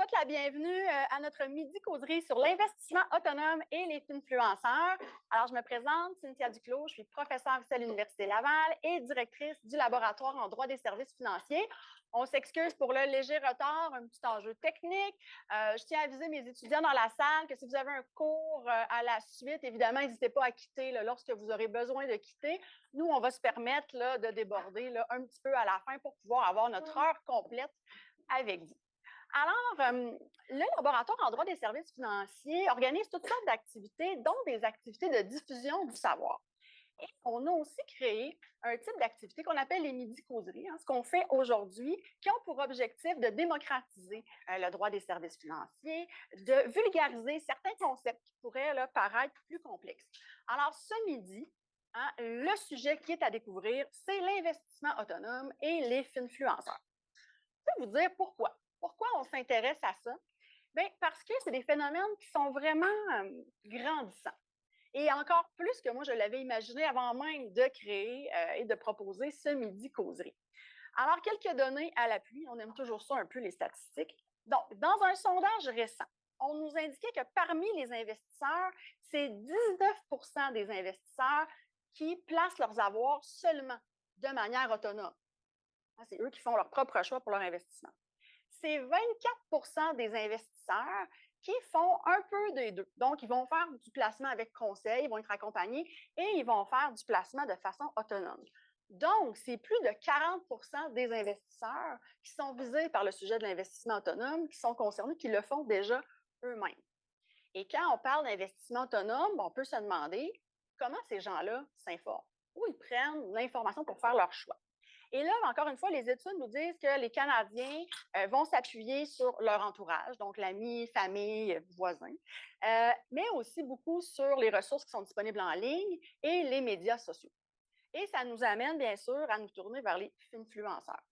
souhaite la bienvenue à notre midi-causerie sur l'investissement autonome et les influenceurs. Alors, je me présente, Cynthia Duclos, je suis professeure à l'Université Laval et directrice du laboratoire en droit des services financiers. On s'excuse pour le léger retard, un petit enjeu technique. Je tiens à aviser mes étudiants dans la salle que si vous avez un cours à la suite, évidemment, n'hésitez pas à quitter lorsque vous aurez besoin de quitter. Nous, on va se permettre de déborder un petit peu à la fin pour pouvoir avoir notre heure complète avec vous. Alors, le laboratoire en droit des services financiers organise toutes sortes d'activités, dont des activités de diffusion du savoir. Et on a aussi créé un type d'activité qu'on appelle les midi-causeries, ce qu'on fait aujourd'hui, qui ont pour objectif de démocratiser le droit des services financiers, de vulgariser certains concepts qui pourraient paraître plus complexes. Alors, ce midi, le sujet qui est à découvrir, c'est l'investissement autonome et les influenceurs. Je vais vous dire pourquoi. Pourquoi on s'intéresse à ça? Bien, parce que c'est des phénomènes qui sont vraiment grandissants. Et encore plus que moi, je l'avais imaginé avant même de créer et de proposer ce midi-causerie. Alors, quelques données à l'appui. On aime toujours ça un peu, les statistiques. Donc, dans un sondage récent, on nous indiquait que parmi les investisseurs, c'est 19 des investisseurs qui placent leurs avoirs seulement de manière autonome. C'est eux qui font leur propre choix pour leur investissement. C'est 24 des investisseurs qui font un peu des deux. Donc, ils vont faire du placement avec conseil, ils vont être accompagnés et ils vont faire du placement de façon autonome. Donc, c'est plus de 40 des investisseurs qui sont visés par le sujet de l'investissement autonome, qui sont concernés, qui le font déjà eux-mêmes. Et quand on parle d'investissement autonome, on peut se demander comment ces gens-là s'informent, où ils prennent l'information pour faire leur choix. Et là, encore une fois, les études nous disent que les Canadiens vont s'appuyer sur leur entourage, donc l'ami, famille, voisins, mais aussi beaucoup sur les ressources qui sont disponibles en ligne et les médias sociaux. Et ça nous amène, bien sûr, à nous tourner vers les influenceurs.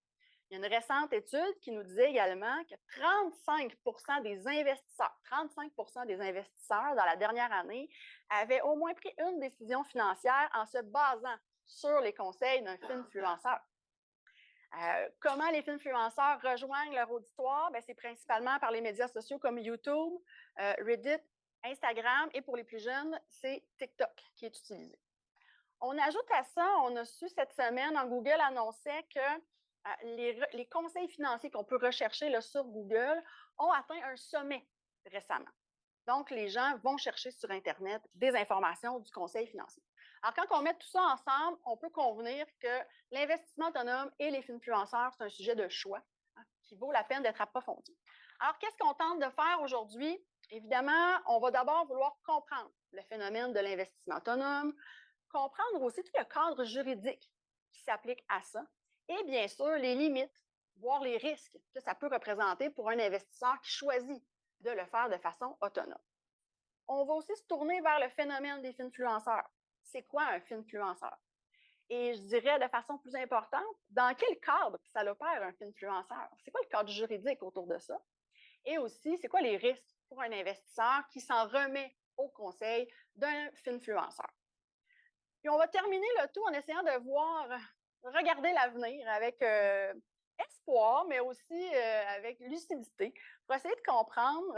Il y a une récente étude qui nous disait également que 35 des investisseurs dans la dernière année avaient au moins pris une décision financière en se basant sur les conseils d'un influenceur. Comment les influenceurs rejoignent leur auditoire? C'est principalement par les médias sociaux comme YouTube, Reddit, Instagram et pour les plus jeunes, c'est TikTok qui est utilisé. On ajoute à ça, on a su cette semaine, Google annonçait que les conseils financiers qu'on peut rechercher sur Google ont atteint un sommet récemment. Donc, les gens vont chercher sur Internet des informations du conseil financier. Alors, quand on met tout ça ensemble, on peut convenir que l'investissement autonome et les influenceurs, c'est un sujet de choix qui vaut la peine d'être approfondi. Alors, qu'est-ce qu'on tente de faire aujourd'hui? Évidemment, on va d'abord vouloir comprendre le phénomène de l'investissement autonome, comprendre aussi tout le cadre juridique qui s'applique à ça et bien sûr les limites, voire les risques que ça peut représenter pour un investisseur qui choisit de le faire de façon autonome. On va aussi se tourner vers le phénomène des influenceurs. C'est quoi un influenceur? Et je dirais de façon plus importante, dans quel cadre ça opère un influenceur? C'est quoi le cadre juridique autour de ça? Et aussi, c'est quoi les risques pour un investisseur qui s'en remet au conseil d'un influenceur? Puis on va terminer le tout en essayant de regarder l'avenir avec espoir, mais aussi avec lucidité, pour essayer de comprendre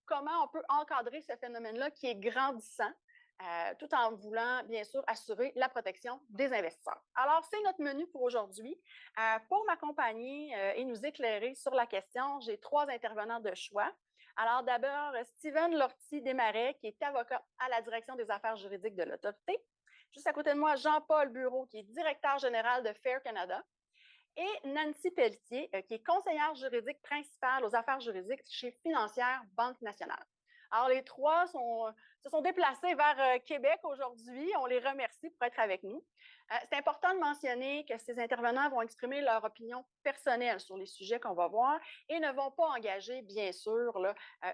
comment on peut encadrer ce phénomène-là qui est grandissant, tout en voulant, bien sûr, assurer la protection des investisseurs. Alors, c'est notre menu pour aujourd'hui. Pour m'accompagner et nous éclairer sur la question, j'ai 3 intervenants de choix. Alors, d'abord, Steven Lortie-Desmarais, qui est avocat à la direction des affaires juridiques de l'Autorité. Juste à côté de moi, Jean-Paul Bureau, qui est directeur général de Fair Canada, et Nancy Pelletier, qui est conseillère juridique principale aux affaires juridiques chez Financière Banque Nationale. Alors, les 3 se sont déplacés vers Québec aujourd'hui. On les remercie pour être avec nous. C'est important de mentionner que ces intervenants vont exprimer leur opinion personnelle sur les sujets qu'on va voir et ne vont pas engager, bien sûr,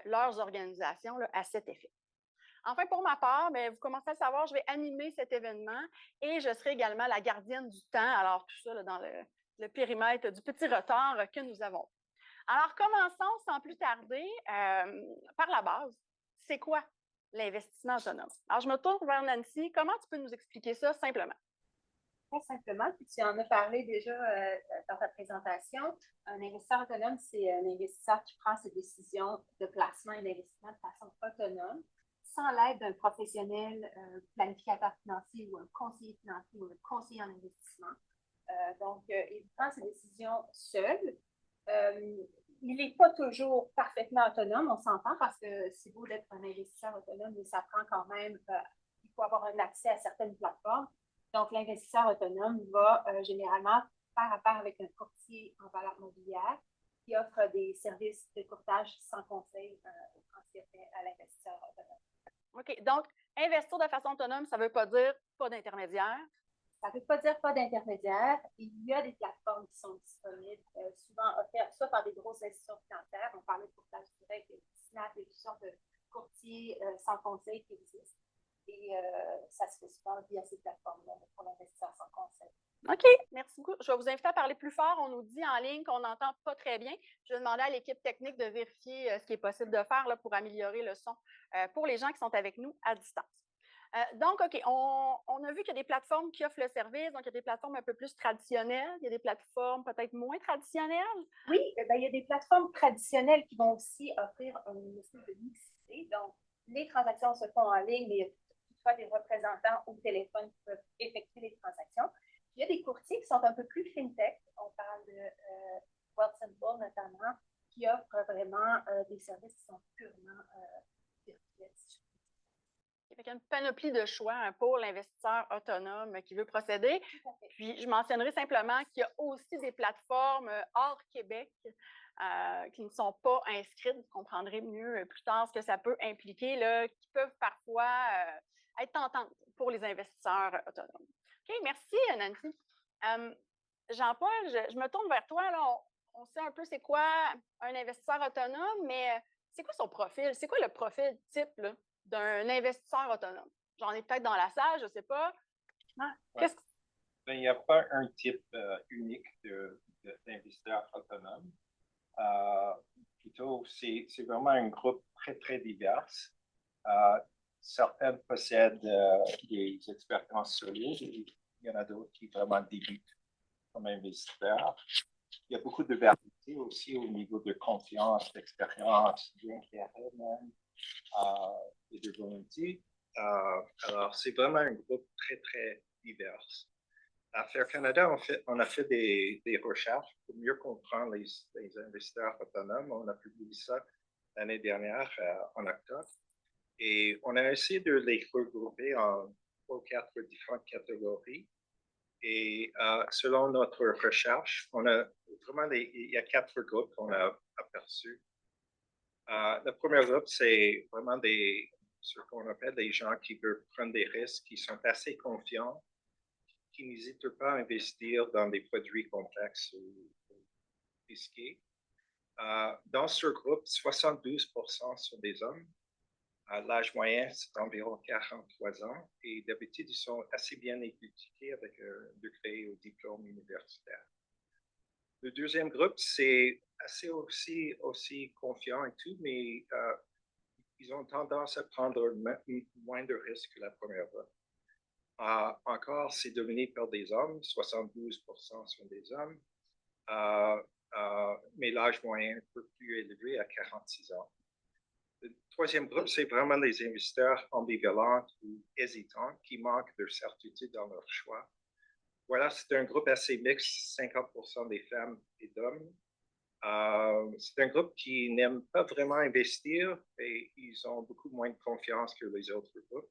leurs organisations à cet effet. Enfin, pour ma part, vous commencez à le savoir, je vais animer cet événement et je serai également la gardienne du temps. Alors, tout ça dans le périmètre du petit retard que nous avons. Alors, commençons sans plus tarder par la base. C'est quoi l'investissement autonome? Alors, je me tourne vers Nancy. Comment tu peux nous expliquer ça simplement? très simplement, puis tu en as parlé déjà dans ta présentation. Un investisseur autonome, c'est un investisseur qui prend ses décisions de placement et d'investissement de façon autonome, sans l'aide d'un professionnel planificateur financier ou un conseiller financier ou un conseiller en investissement. Donc, il prend ses décisions seul. Il n'est pas toujours parfaitement autonome, on s'entend, parce que c'est beau d'être un investisseur autonome, mais ça prend quand même, il faut avoir un accès à certaines plateformes. Donc, l'investisseur autonome va généralement faire affaire avec un courtier en valeur mobilière qui offre des services de courtage sans conseil à l'investisseur autonome. OK. Donc, investir de façon autonome, ça ne veut pas dire pas d'intermédiaire. Ça ne veut pas dire pas d'intermédiaire. Il y a des plateformes qui sont disponibles, souvent offertes soit par des grosses institutions financières. On parlait de courtage direct, il y a Snap, il y a toutes sortes de courtiers sans conseil qui existent. Et ça se fait souvent via ces plateformes-là pour l'investisseur sans conseil. OK, merci beaucoup. Je vais vous inviter à parler plus fort. On nous dit en ligne qu'on n'entend pas très bien. Je vais demander à l'équipe technique de vérifier ce qui est possible de faire là, pour améliorer le son pour les gens qui sont avec nous à distance. Donc, OK, on a vu qu'il y a des plateformes qui offrent le service. Donc, il y a des plateformes un peu plus traditionnelles. Il y a des plateformes peut-être moins traditionnelles. Oui, il y a des plateformes traditionnelles qui vont aussi offrir une espèce de mixité. Donc, les transactions se font en ligne, mais il y a toutefois des représentants au téléphone qui peuvent effectuer les transactions. Il y a des courtiers qui sont un peu plus fintech. On parle de Wealthsimple notamment, qui offrent vraiment des services qui sont purement virtuels. Il y a une panoplie de choix pour l'investisseur autonome qui veut procéder. Puis, je mentionnerai simplement qu'il y a aussi des plateformes hors Québec qui ne sont pas inscrites. Vous comprendrez mieux plus tard ce que ça peut impliquer, là, qui peuvent parfois être tentantes pour les investisseurs autonomes. OK, merci, Nancy. Jean-Paul, je me tourne vers toi. Là, on sait un peu c'est quoi un investisseur autonome, mais c'est quoi son profil? C'est quoi le profil type là, d'un investisseur autonome? J'en ai peut-être dans la salle, je ne sais pas. Ah, ouais. Il n'y a pas un type unique d'investisseur autonome. Plutôt, c'est vraiment un groupe très, très divers. Certaines possèdent des expériences solides. Il y en a d'autres qui vraiment débutent comme investisseurs. Il y a beaucoup de variété aussi au niveau de confiance, d'expérience, d'intérêt même et de volonté. Alors, c'est vraiment un groupe très, très divers. À Fair Canada, on a fait des recherches pour mieux comprendre les investisseurs autonomes. On a publié ça l'année dernière, en octobre. Et on a essayé de les regrouper en 3 ou 4 différentes catégories. Et selon notre recherche, il y a 4 groupes qu'on a aperçus. Le premier groupe, c'est vraiment ce qu'on appelle des gens qui veulent prendre des risques, qui sont assez confiants, qui n'hésitent pas à investir dans des produits complexes ou risqués. Dans ce groupe, 72% sont des hommes. L'âge moyen, c'est environ 43 ans. Et d'habitude, ils sont assez bien éduqués avec un degré au diplôme universitaire. Le deuxième groupe, c'est assez aussi confiant et tout, mais ils ont tendance à prendre moins de risques que la première groupe. Encore, c'est dominé par des hommes, 72% sont des hommes, mais l'âge moyen un peu plus élevé à 46 ans. Le troisième groupe, c'est vraiment les investisseurs ambivalents ou hésitants qui manquent de certitude dans leur choix. Voilà, c'est un groupe assez mixte, 50% des femmes et d'hommes. C'est un groupe qui n'aime pas vraiment investir et ils ont beaucoup moins de confiance que les autres groupes.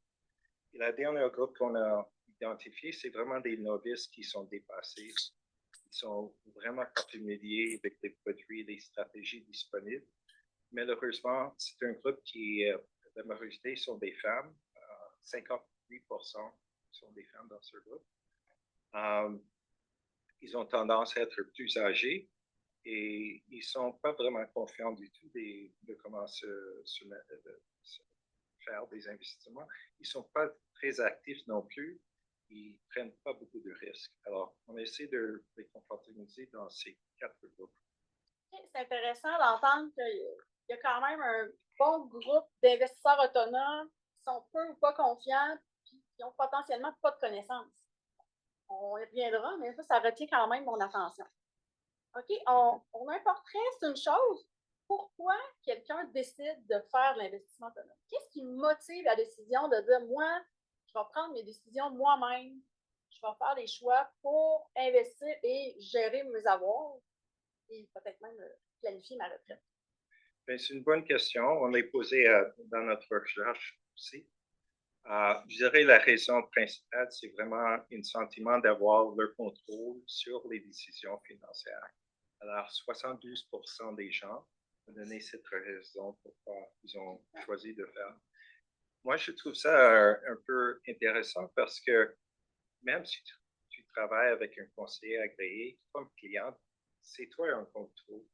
Et la dernière groupe qu'on a identifié, c'est vraiment des novices qui sont dépassés. Ils sont vraiment pas familiers avec les produits, les stratégies disponibles. Malheureusement, c'est un groupe qui, la majorité sont des femmes. 58% sont des femmes dans ce groupe. Ils ont tendance à être plus âgés et ils ne sont pas vraiment confiants du tout de comment faire des investissements. Ils ne sont pas très actifs non plus. Ils ne prennent pas beaucoup de risques. Alors, on essaie de les compartimenter dans ces 4 groupes. C'est intéressant d'entendre qu'il y a quand même un bon groupe d'investisseurs autonomes qui sont peu ou pas confiants et qui ont potentiellement pas de connaissances. On y reviendra, mais ça retient quand même mon attention. OK, on a un portrait, c'est une chose. Pourquoi quelqu'un décide de faire de l'investissement autonome? Qu'est-ce qui motive la décision de dire, moi, je vais prendre mes décisions moi-même, je vais faire des choix pour investir et gérer mes avoirs et peut-être même planifier ma retraite? Bien, c'est une bonne question. On l'a posé dans notre recherche aussi. Je dirais la raison principale, c'est vraiment un sentiment d'avoir le contrôle sur les décisions financières. Alors, 72% des gens ont donné cette raison pourquoi ils ont choisi de faire. Moi, je trouve ça un peu intéressant parce que même si tu travailles avec un conseiller agréé comme client, c'est toi en contrôle.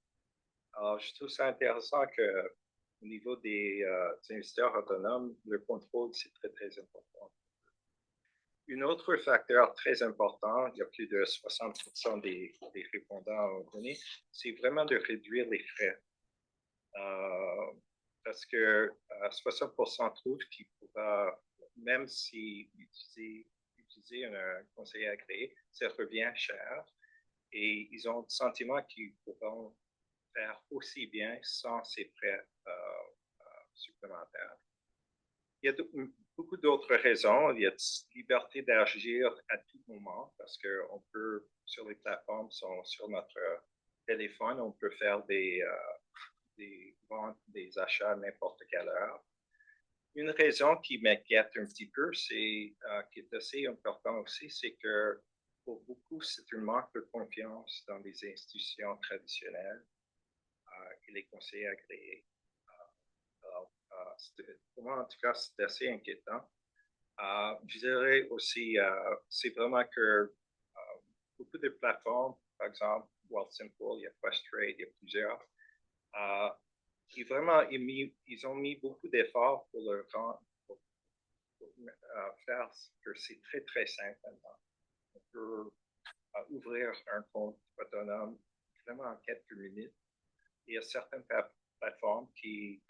Alors, je trouve ça intéressant qu'au niveau des investisseurs autonomes, le contrôle, c'est très, très important. Un autre facteur très important, il y a plus de 60% des répondants ont donné, c'est vraiment de réduire les frais. Parce que 60% trouvent qu'ils pourraient, même si utiliser un conseiller agréé, ça revient cher. Et ils ont le sentiment qu'ils pourront faire aussi bien sans ces frais supplémentaires. Il y a beaucoup d'autres raisons. Il y a liberté d'agir à tout moment parce qu'on peut, sur les plateformes, sur notre téléphone, on peut faire des ventes, des achats à n'importe quelle heure. Une raison qui m'inquiète un petit peu, qui est assez important aussi, c'est que pour beaucoup, c'est un manque de confiance dans les institutions traditionnelles et les conseillers agréés. Pour moi, en tout cas, c'est assez inquiétant. Je dirais aussi, c'est vraiment que beaucoup de plateformes, par exemple, Wealthsimple, il y a Questrade, il y a plusieurs, ils ont mis beaucoup d'efforts pour faire que c'est très, très simple maintenant. On peut ouvrir un compte autonome vraiment en quelques minutes. Il y a certaines plateformes qui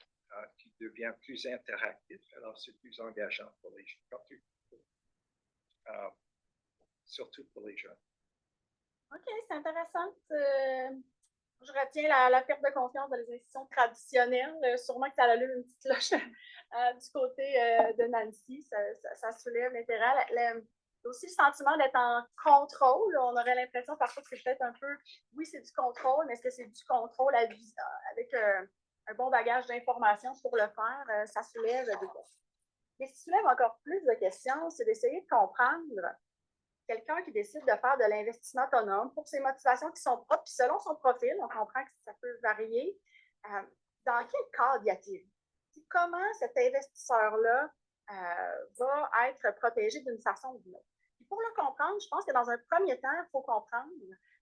deviennent plus interactives, alors c'est plus engageant pour les gens, surtout pour les jeunes. OK, c'est intéressant. Je retiens la perte de confiance dans les institutions traditionnelles. Sûrement que ça allume une petite cloche du côté de Nancy. Ça soulève l'intérêt. Il y a aussi le sentiment d'être en contrôle. On aurait l'impression parfois que c'est peut-être un peu, oui, c'est du contrôle, mais est-ce que c'est du contrôle avec un bon bagage d'informations pour le faire? Ça soulève des questions. Mais ce qui soulève encore plus de questions, c'est d'essayer de comprendre quelqu'un qui décide de faire de l'investissement autonome pour ses motivations qui sont propres, puis selon son profil, on comprend que ça peut varier. Dans quel cadre y a-t-il? Comment cet investisseur-là va être protégé d'une façon ou d'une autre? Puis pour le comprendre, je pense que dans un premier temps, il faut comprendre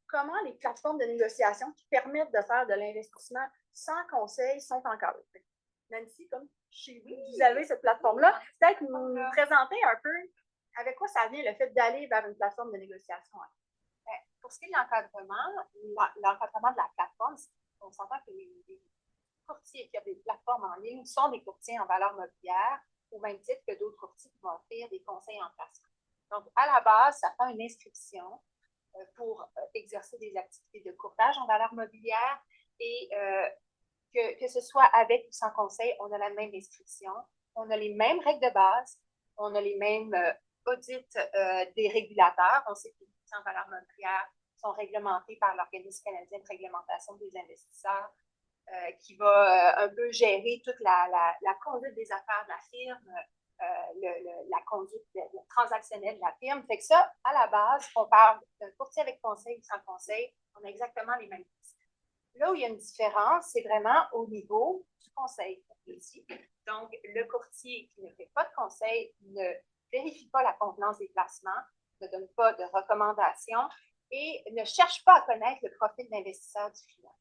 comment les plateformes de négociation qui permettent de faire de l'investissement sans conseil sont encadrées. Nancy, comme chez vous avez cette plateforme-là, peut-être nous présenter un peu avec quoi ça vient le fait d'aller vers une plateforme de négociation? Pour ce qui est de l'encadrement de la plateforme, on s'entend que les courtiers qui ont des plateformes en ligne sont des courtiers en valeur mobilière, au même titre que d'autres courtiers qui vont offrir des conseils en placement. Donc, à la base, ça prend une inscription pour exercer des activités de courtage en valeur mobilière et que ce soit avec ou sans conseil, on a la même inscription, on a les mêmes règles de base, on a les mêmes audits des régulateurs. On sait que les courtiers en valeur mobilière sont réglementés par l'Organisme canadien de réglementation des investisseurs qui va un peu gérer toute la conduite des affaires de la firme, la conduite transactionnelle de la firme. Fait que ça, à la base, on parle d'un courtier avec conseil ou sans conseil, on a exactement les mêmes risques. Là où il y a une différence, c'est vraiment au niveau du conseil. Donc, le courtier qui ne fait pas de conseil ne vérifie pas la contenance des placements, ne donne pas de recommandations et ne cherche pas à connaître le profil d'investisseur du client.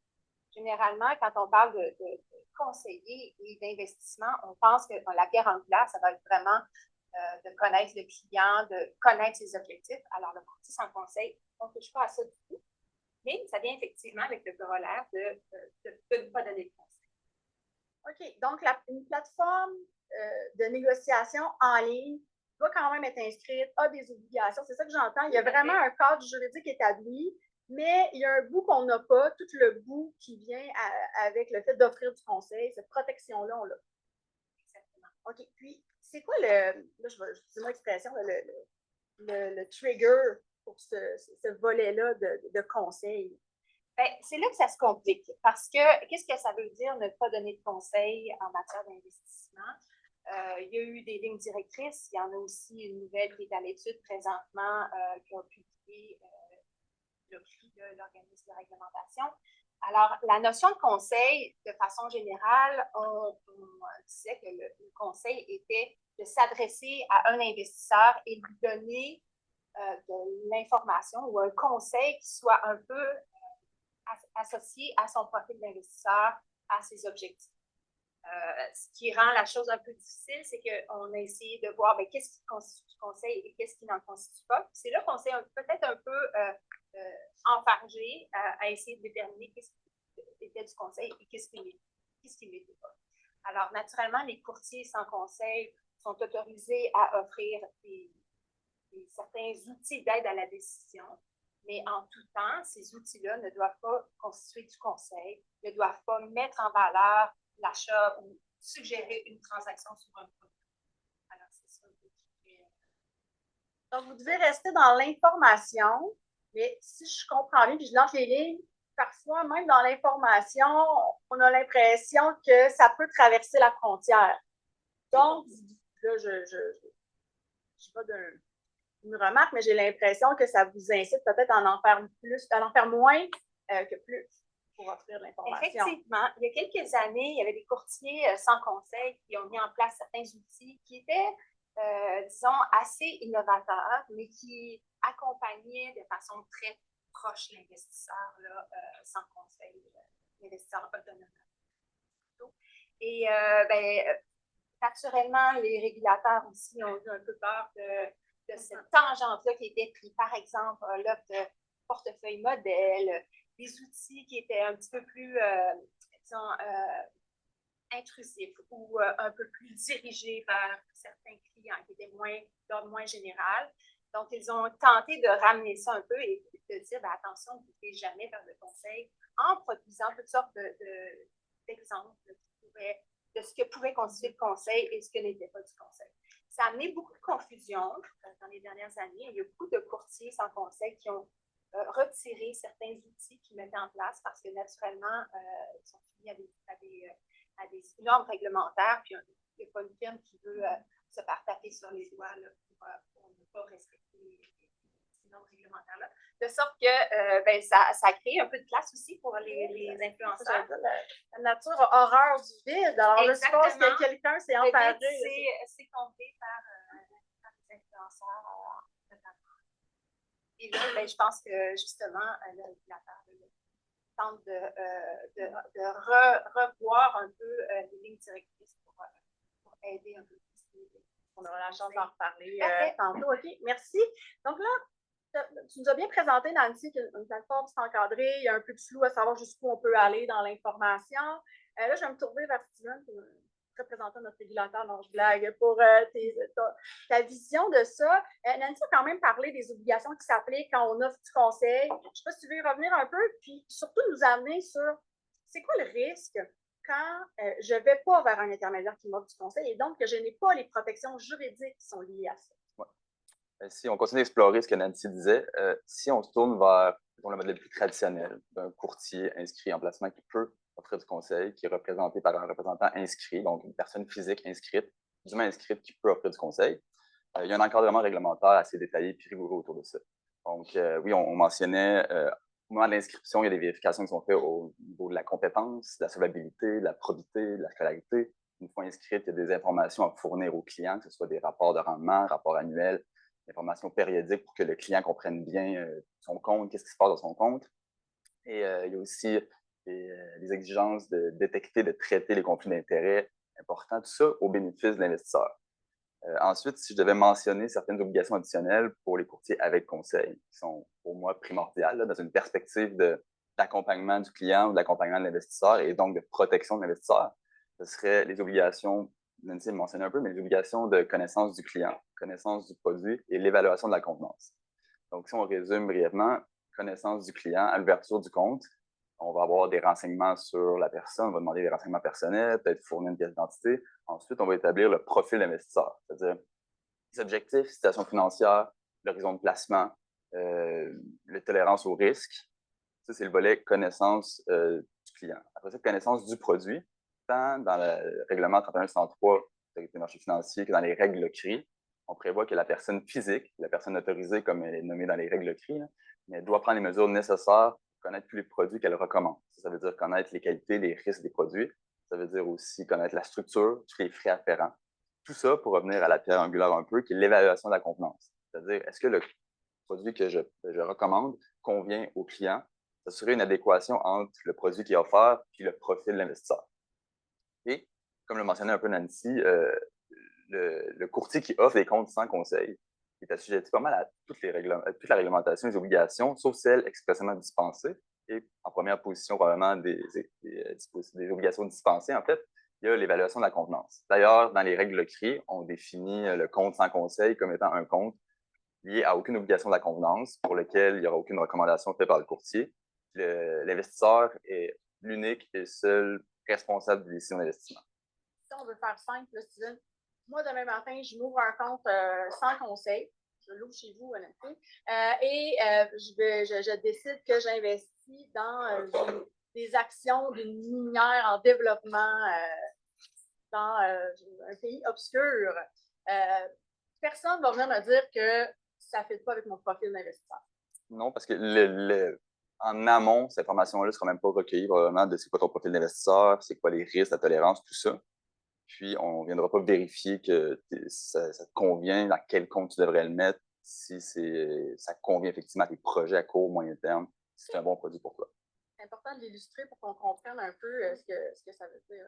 Généralement, quand on parle de conseiller et d'investissement, on pense que la pierre angulaire, ça va être vraiment de connaître le client, de connaître ses objectifs. Alors, le courtier sans conseil, on ne touche pas à ça du tout. Mais ça vient effectivement avec le corollaire de ne pas donner de conseil. OK. Donc, une plateforme de négociation en ligne doit quand même être inscrite, a des obligations. C'est ça que j'entends. Il y a vraiment un cadre juridique établi, mais il y a un bout qu'on n'a pas, tout le bout qui vient avec le fait d'offrir du conseil. Cette protection-là, on l'a. Exactement. OK. Puis, c'est quoi là, je dis l'expression, le trigger pour ce volet-là de conseil? Ben, c'est là que ça se complique parce que qu'est-ce que ça veut dire ne pas donner de conseils en matière d'investissement? Il y a eu des lignes directrices. Il y en a aussi une nouvelle qui est à l'étude présentement qui a publié le prix de l'organisme de réglementation. Alors, la notion de conseil, de façon générale, on disait que le conseil était de s'adresser à un investisseur et lui donner de l'information ou un conseil qui soit un peu associé à son profil d'investisseur, à ses objectifs. Ce qui rend la chose un peu difficile, c'est qu'on a essayé de voir qu'est-ce qui constitue du conseil et qu'est-ce qui n'en constitue pas. C'est là qu'on s'est peut-être un peu enfargé à essayer de déterminer qu'est-ce qui était du conseil et qu'est-ce qui n'était pas. Alors, naturellement, les courtiers sans conseil sont autorisés à offrir certains outils d'aide à la décision, mais en tout temps, ces outils-là ne doivent pas constituer du conseil, ne doivent pas mettre en valeur l'achat ou suggérer une transaction sur un produit. Alors, c'est ça. Donc, vous devez rester dans l'information, mais si je comprends bien, puis je lance les lignes, parfois, même dans l'information, on a l'impression que ça peut traverser la frontière. Donc, là, je pas d'une remarque, mais j'ai l'impression que ça vous incite peut-être à en faire plus, à en faire moins que plus pour offrir l'information. Effectivement, il y a quelques années, il y avait des courtiers sans conseil qui ont mis en place certains outils qui étaient, disons, assez innovateurs, mais qui accompagnaient de façon très proche l'investisseur sans conseil, l'investisseur autonome. Et naturellement, les régulateurs aussi ont eu un peu peur de cette tangente-là qui était prise. Par exemple, l'offre de portefeuille modèle, des outils qui étaient un petit peu plus, disons, intrusifs ou un peu plus dirigés vers certains clients qui étaient d'ordre moins général. Donc, ils ont tenté de ramener ça un peu et de dire, attention, vous ne pouvez jamais faire de conseil en produisant toutes sortes d'exemples de ce que pouvait constituer le conseil et ce que n'était pas du conseil. Ça a amené beaucoup de confusion dans les dernières années. Il y a beaucoup de courtiers sans conseil qui ont retiré certains outils qu'ils mettaient en place parce que naturellement, ils sont soumis à des normes réglementaires, puis il n'y a pas une firme qui veut se faire taper sur les doigts là, pour ne pas respecter ces normes réglementaires-là. De sorte que ça crée un peu de place aussi pour les influenceurs. La nature a horreur du vide. Alors, je suppose que quelqu'un s'est emparé. C'est compté par les influenceurs notamment. Et là, je pense que justement, le régulateur tente de revoir un peu les lignes directrices pour aider un peu plus. On aura la chance d'en reparler tantôt. OK, merci. Donc là, tu nous as bien présenté, Nancy, qu'une plateforme c'est encadré, il y a un peu de flou à savoir jusqu'où on peut aller dans l'information. Là, je vais me tourner vers Steven, représentant notre régulateur, non, je blague, pour ta vision de ça. Nancy a quand même parlé des obligations qui s'appliquent quand on offre du conseil. Je ne sais pas si tu veux y revenir un peu, puis surtout nous amener sur c'est quoi le risque quand je ne vais pas vers un intermédiaire qui m'offre du conseil et donc que je n'ai pas les protections juridiques qui sont liées à ça. Ouais. Si on continue d'explorer ce que Nancy disait, si on se tourne vers le modèle plus traditionnel d'un courtier inscrit en placement qui peut offrir du conseil, qui est représenté par un représentant inscrit, donc une personne physique inscrite, dûment inscrite qui peut offrir du conseil, il y a un encadrement réglementaire assez détaillé et rigoureux autour de ça. Donc, oui, on mentionnait, au moment de l'inscription, il y a des vérifications qui sont faites au niveau de la compétence, de la solvabilité, de la probité, de la scolarité. Une fois inscrite, il y a des informations à fournir aux clients, que ce soit des rapports de rendement, rapports annuels, des informations périodiques pour que le client comprenne bien son compte, qu'est-ce qui se passe dans son compte. Et il y a aussi les exigences de détecter, de traiter les conflits d'intérêts importants, tout ça au bénéfice de l'investisseur. Ensuite, si je devais mentionner certaines obligations additionnelles pour les courtiers avec conseil, qui sont pour moi primordiales là, dans une perspective d'accompagnement du client ou d'accompagnement de l'investisseur et donc de protection de l'investisseur, ce seraient les obligations Nancy le mentionnait un peu, mais les obligations de connaissance du client, connaissance du produit et l'évaluation de la contenance. Donc, si on résume brièvement, connaissance du client à l'ouverture du compte, on va avoir des renseignements sur la personne, on va demander des renseignements personnels, peut-être fournir une pièce d'identité. Ensuite, on va établir le profil d'investisseur, c'est-à-dire les objectifs, situation financière, l'horizon de placement, la tolérance au risque. Ça, c'est le volet connaissance du client. Après ça, connaissance du produit, tant dans le règlement 3103 de l'autorité des marchés financiers que dans les règles CRI. On prévoit que la personne physique, la personne autorisée, comme elle est nommée dans les règles CRI, mais elle doit prendre les mesures nécessaires pour connaître tous les produits qu'elle recommande. Ça veut dire connaître les qualités, les risques des produits. Ça veut dire aussi connaître la structure, tous les frais afférents. Tout ça pour revenir à la pierre angulaire un peu, qui est l'évaluation de la contenance. C'est-à-dire, est-ce que le produit que je recommande convient au client, s'assurer une adéquation entre le produit qui est offert et le profil de l'investisseur. Et, comme le mentionnait un peu Nancy, le courtier qui offre des comptes sans conseil est assujetti pas mal à toute la réglementation et les obligations, sauf celles expressément dispensées. Et en première position, probablement, des obligations dispensées, en fait, il y a l'évaluation de la contenance. D'ailleurs, dans les règles CRI, on définit le compte sans conseil comme étant un compte lié à aucune obligation de la convenance, pour lequel il n'y aura aucune recommandation faite par le courtier. L'investisseur est l'unique et seul responsable des décisions d'investissement. Si on veut faire simple, là, Steven, moi, demain matin, je m'ouvre un compte sans conseil. Je l'ouvre chez vous, honnêtement. Je décide que j'investis dans des actions d'une minière en développement dans un pays obscur. Personne ne va venir me dire que ça ne fait pas avec mon profil d'investisseur. Non, parce que en amont, cette information-là ne sera même pas recueillie probablement de c'est quoi ton profil d'investisseur, c'est quoi les risques, la tolérance, tout ça. Puis, on ne viendra pas vérifier que ça te convient, dans quel compte tu devrais le mettre, si ça convient effectivement à tes projets à court, moyen terme, si c'est un bon produit pour toi. C'est important de l'illustrer pour qu'on comprenne un peu ce que ça veut dire.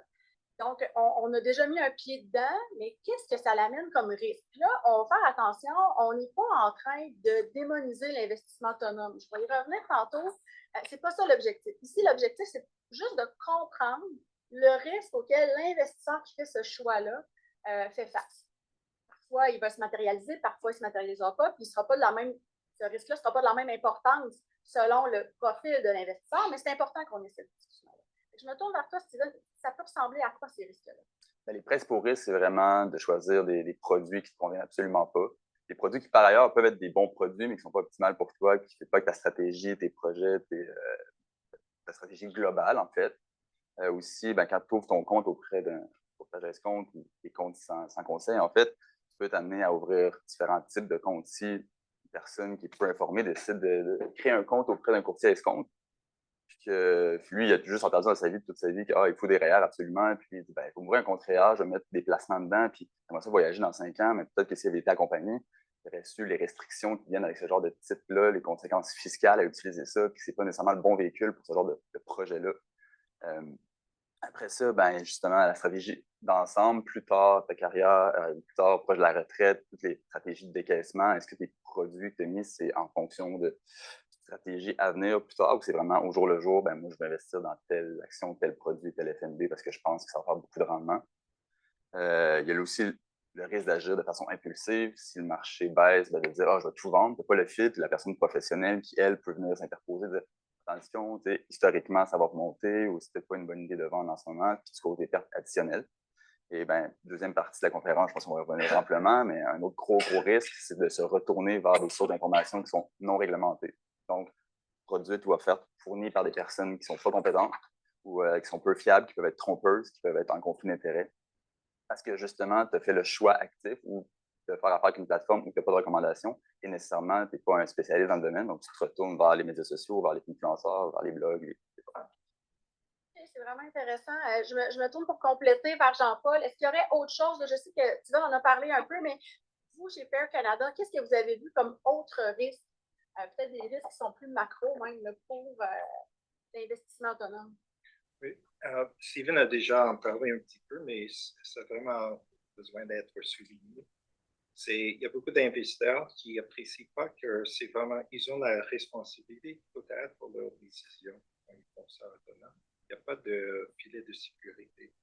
Donc, on a déjà mis un pied dedans, mais qu'est-ce que ça l'amène comme risque? Puis là, on va faire attention, on n'est pas en train de démoniser l'investissement autonome. Je vais y revenir tantôt. C'est pas ça l'objectif. Ici, l'objectif, c'est juste de comprendre le risque auquel l'investisseur qui fait ce choix-là fait face. Parfois, il va se matérialiser, parfois, il ne se matérialisera pas, puis ce risque-là ne sera pas de la même importance selon le profil de l'investisseur, mais c'est important qu'on ait cette discussion-là. Je me tourne vers toi, Steven. Ça peut ressembler à quoi ces risques-là? Les principaux risques, c'est vraiment de choisir des produits qui ne te conviennent absolument pas. Des produits qui, par ailleurs, peuvent être des bons produits, mais qui ne sont pas optimales pour toi, qui ne font pas avec ta stratégie, tes projets, ta stratégie globale, en fait. Aussi, quand tu ouvres ton compte auprès d'un courtage à escompte ou des comptes sans conseil, en fait, tu peux t'amener à ouvrir différents types de comptes. Si une personne qui est peu informée décide de créer un compte auprès d'un courtier à escompte, puis que lui, il a juste entendu dans sa vie, toute sa vie, qu'il faut des REER absolument, puis il dit, il faut ouvrir un compte REER, je vais mettre des placements dedans, puis j'aimerais ça voyager dans 5 ans, mais peut-être que s'il avait été accompagné, il aurait su les restrictions qui viennent avec ce genre de type-là, les conséquences fiscales à utiliser ça, puis c'est pas nécessairement le bon véhicule pour ce genre de projet-là. Après ça, justement, la stratégie d'ensemble, plus tard, ta carrière, plus tard, proche de la retraite, toutes les stratégies de décaissement, est-ce que tes produits que tu as mis, c'est en fonction de stratégie à venir plus tard ou c'est vraiment au jour le jour, moi, je vais investir dans telle action, tel produit, tel FNB parce que je pense que ça va faire beaucoup de rendement. Il y a aussi le risque d'agir de façon impulsive. Si le marché baisse, de dire, je vais tout vendre, tu n'as pas le fit, la personne professionnelle qui, elle, peut venir s'interposer, dire, attention, historiquement, ça va remonter ou c'est peut-être pas une bonne idée de vendre en ce moment, puis tu causes des pertes additionnelles. Et deuxième partie de la conférence, je pense qu'on va revenir amplement, mais un autre gros risque, c'est de se retourner vers des sources d'informations qui sont non réglementées. Donc, produites ou offertes fournies par des personnes qui ne sont pas compétentes ou qui sont peu fiables, qui peuvent être trompeuses, qui peuvent être en conflit d'intérêts. Parce que justement, tu as fait le choix actif ou de faire affaire avec une plateforme où tu n'as pas de recommandation et nécessairement, tu n'es pas un spécialiste dans le domaine, donc tu te retournes vers les médias sociaux, vers les influenceurs, vers les blogs, C'est vraiment intéressant. Je me tourne pour compléter vers Jean-Paul. Est-ce qu'il y aurait autre chose? Je sais que tu en as parlé un peu, mais vous, chez Fair Canada, qu'est-ce que vous avez vu comme autre risque? Peut-être des risques qui sont plus macro, même pour l'investissement autonome. Oui. Steven a déjà en parlé un petit peu, mais ça a vraiment besoin d'être souligné. Il y a beaucoup d'investisseurs qui n'apprécient pas que c'est vraiment, ils ont la responsabilité peut-être pour leurs décisions quand ils font ça autonome. Il n'y a pas de filet de sécurité.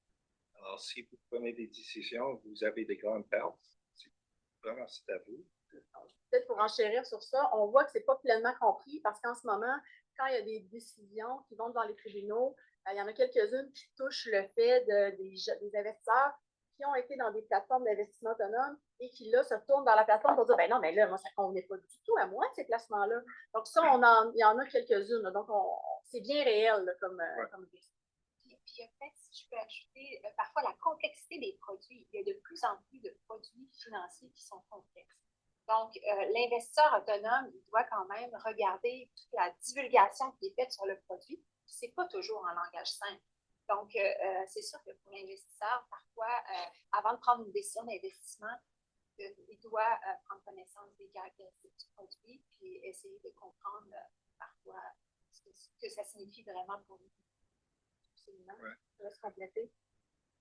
Alors, si vous prenez des décisions, vous avez des grandes pertes. Vraiment, c'est à vous. Peut-être pour enchérir sur ça, on voit que ce n'est pas pleinement compris parce qu'en ce moment, quand il y a des décisions qui vont devant les tribunaux, il y en a quelques-unes qui touchent le fait des investisseurs qui ont été dans des plateformes d'investissement autonome et qui, là, se tournent dans la plateforme pour dire, ben non, mais là, moi, ça ne convenait pas du tout à moi, ces placements-là. Donc, ça, il y en a quelques-unes. Là. Donc, c'est bien réel là, comme question. Puis, en fait, si je peux ajouter, parfois, la complexité des produits. Il y a de plus en plus de produits financiers qui sont complexes. Donc, l'investisseur autonome, il doit quand même regarder toute la divulgation qui est faite sur le produit. Ce n'est pas toujours en langage simple. Donc, c'est sûr que pour l'investisseur, parfois, avant de prendre une décision d'investissement, il doit prendre connaissance des caractéristiques du produit puis essayer de comprendre parfois ce que ça signifie vraiment pour lui. Absolument. Ouais. Je laisse compléter.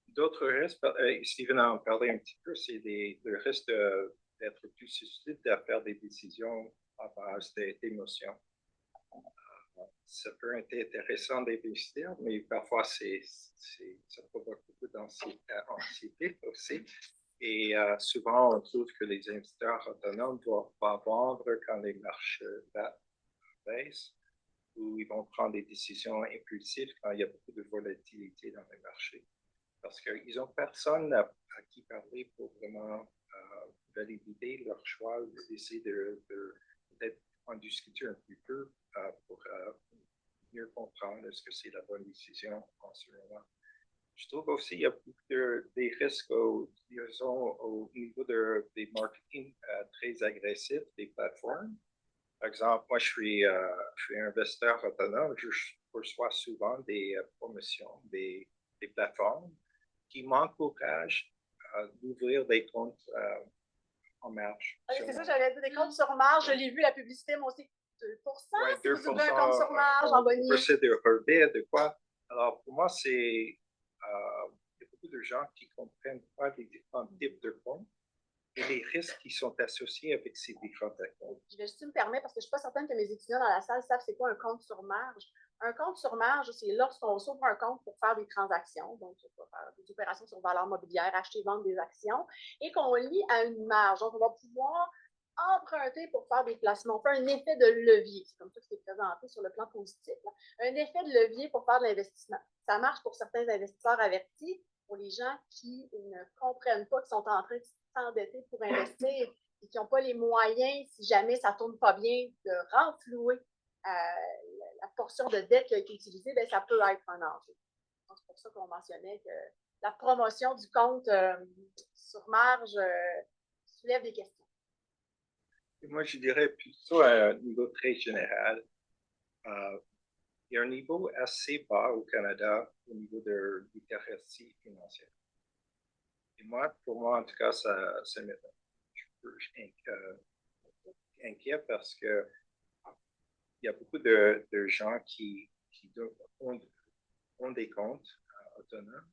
D'autres risques, Stephen en parlait un petit peu, c'est le risque d'être plus susceptible à faire des décisions à base d'émotions. Ça peut être intéressant d'investir, mais parfois ça provoque beaucoup d'anxiété aussi. Et souvent, on trouve que les investisseurs autonomes ne doivent pas vendre quand les marchés baissent, ou ils vont prendre des décisions impulsives quand il y a beaucoup de volatilité dans les marchés. Parce qu'ils n'ont personne à qui parler pour vraiment valider leur choix, d'essayer de peut-être en discuter un petit peu pour mieux comprendre est-ce que c'est la bonne décision en ce moment. Je trouve aussi qu'il y a beaucoup des risques au niveau des marketing très agressifs des plateformes. Par exemple, moi, je suis investisseur autonome. Je reçois souvent des promotions des plateformes qui m'encouragent d'ouvrir des comptes en marge. C'est ça, j'allais dire des comptes sur marge. Je l'ai vu, la publicité, moi aussi. 2%, ouais, si vous ouvrez un compte sur marge en bonnie. C'est de rebais, de quoi. Alors, pour moi, il y a beaucoup de gens qui ne comprennent pas les différents types de comptes et les risques qui sont associés avec ces différents comptes. Je vais juste me permettre, parce que je ne suis pas certaine que mes étudiants dans la salle savent c'est quoi un compte sur marge. Un compte sur marge, c'est lorsqu'on s'ouvre un compte pour faire des transactions, donc pour faire des opérations sur valeur mobilière, acheter, vendre des actions, et qu'on lie à une marge. Donc, on va pouvoir emprunter pour faire des placements. On fait un effet de levier. C'est comme ça que c'est présenté sur le plan positif. Là. Un effet de levier pour faire de l'investissement. Ça marche pour certains investisseurs avertis, pour les gens qui ne comprennent pas, qui sont en train de s'endetter pour investir et qui n'ont pas les moyens, si jamais ça ne tourne pas bien, de renflouer la portion de dette qui a été utilisée, bien, ça peut être un enjeu. C'est pour ça qu'on mentionnait que la promotion du compte sur marge soulève des questions. Et moi, je dirais plutôt à un niveau très général. Il y a un niveau assez bas au Canada au niveau de littératie financière. Et pour moi, en tout cas, ça me inquiet parce que il y a beaucoup de gens qui ont des comptes autonomes,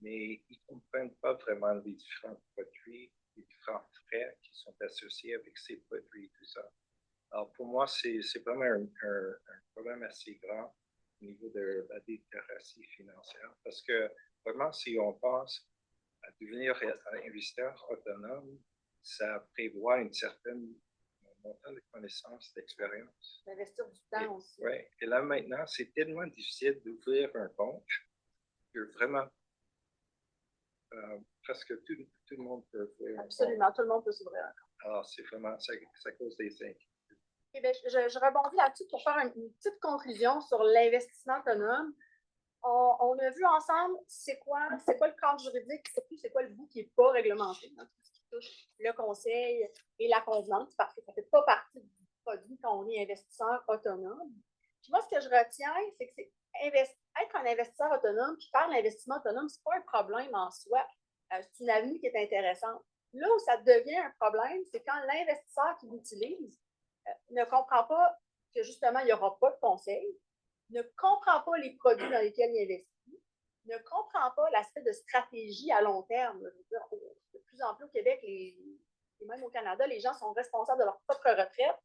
mais ils ne comprennent pas vraiment les différents produits, les différents frais qui sont associés avec ces produits et tout ça. Alors, pour moi, c'est vraiment un problème assez grand au niveau de la littératie financière parce que vraiment, si on pense à devenir investisseur autonome, ça prévoit une certaine montant de connaissances, d'expérience. D'investir du temps aussi. Oui, et là maintenant, c'est tellement difficile d'ouvrir un compte que vraiment, presque tout le monde peut ouvrir un compte. Absolument, tout le monde peut s'ouvrir un compte. Alors, c'est vraiment, ça cause des inquiétudes. Okay, bien, je rebondis là-dessus pour faire une petite conclusion sur l'investissement autonome. On a vu ensemble c'est quoi le cadre juridique, c'est quoi le bout qui n'est pas réglementé, hein, tout ce qui touche le conseil et la convenance, parce que ça ne fait pas partie du produit quand on est investisseur autonome. Puis moi, ce que je retiens, c'est que être un investisseur autonome, puis faire l'investissement autonome, ce n'est pas un problème en soi. C'est une avenue qui est intéressante. Là où ça devient un problème, c'est quand l'investisseur qui l'utilise ne comprend pas que justement, il n'y aura pas de conseil, ne comprend pas les produits dans lesquels il investit, ne comprend pas l'aspect de stratégie à long terme. Je veux dire, de plus en plus au Québec et même au Canada, les gens sont responsables de leur propre retraite.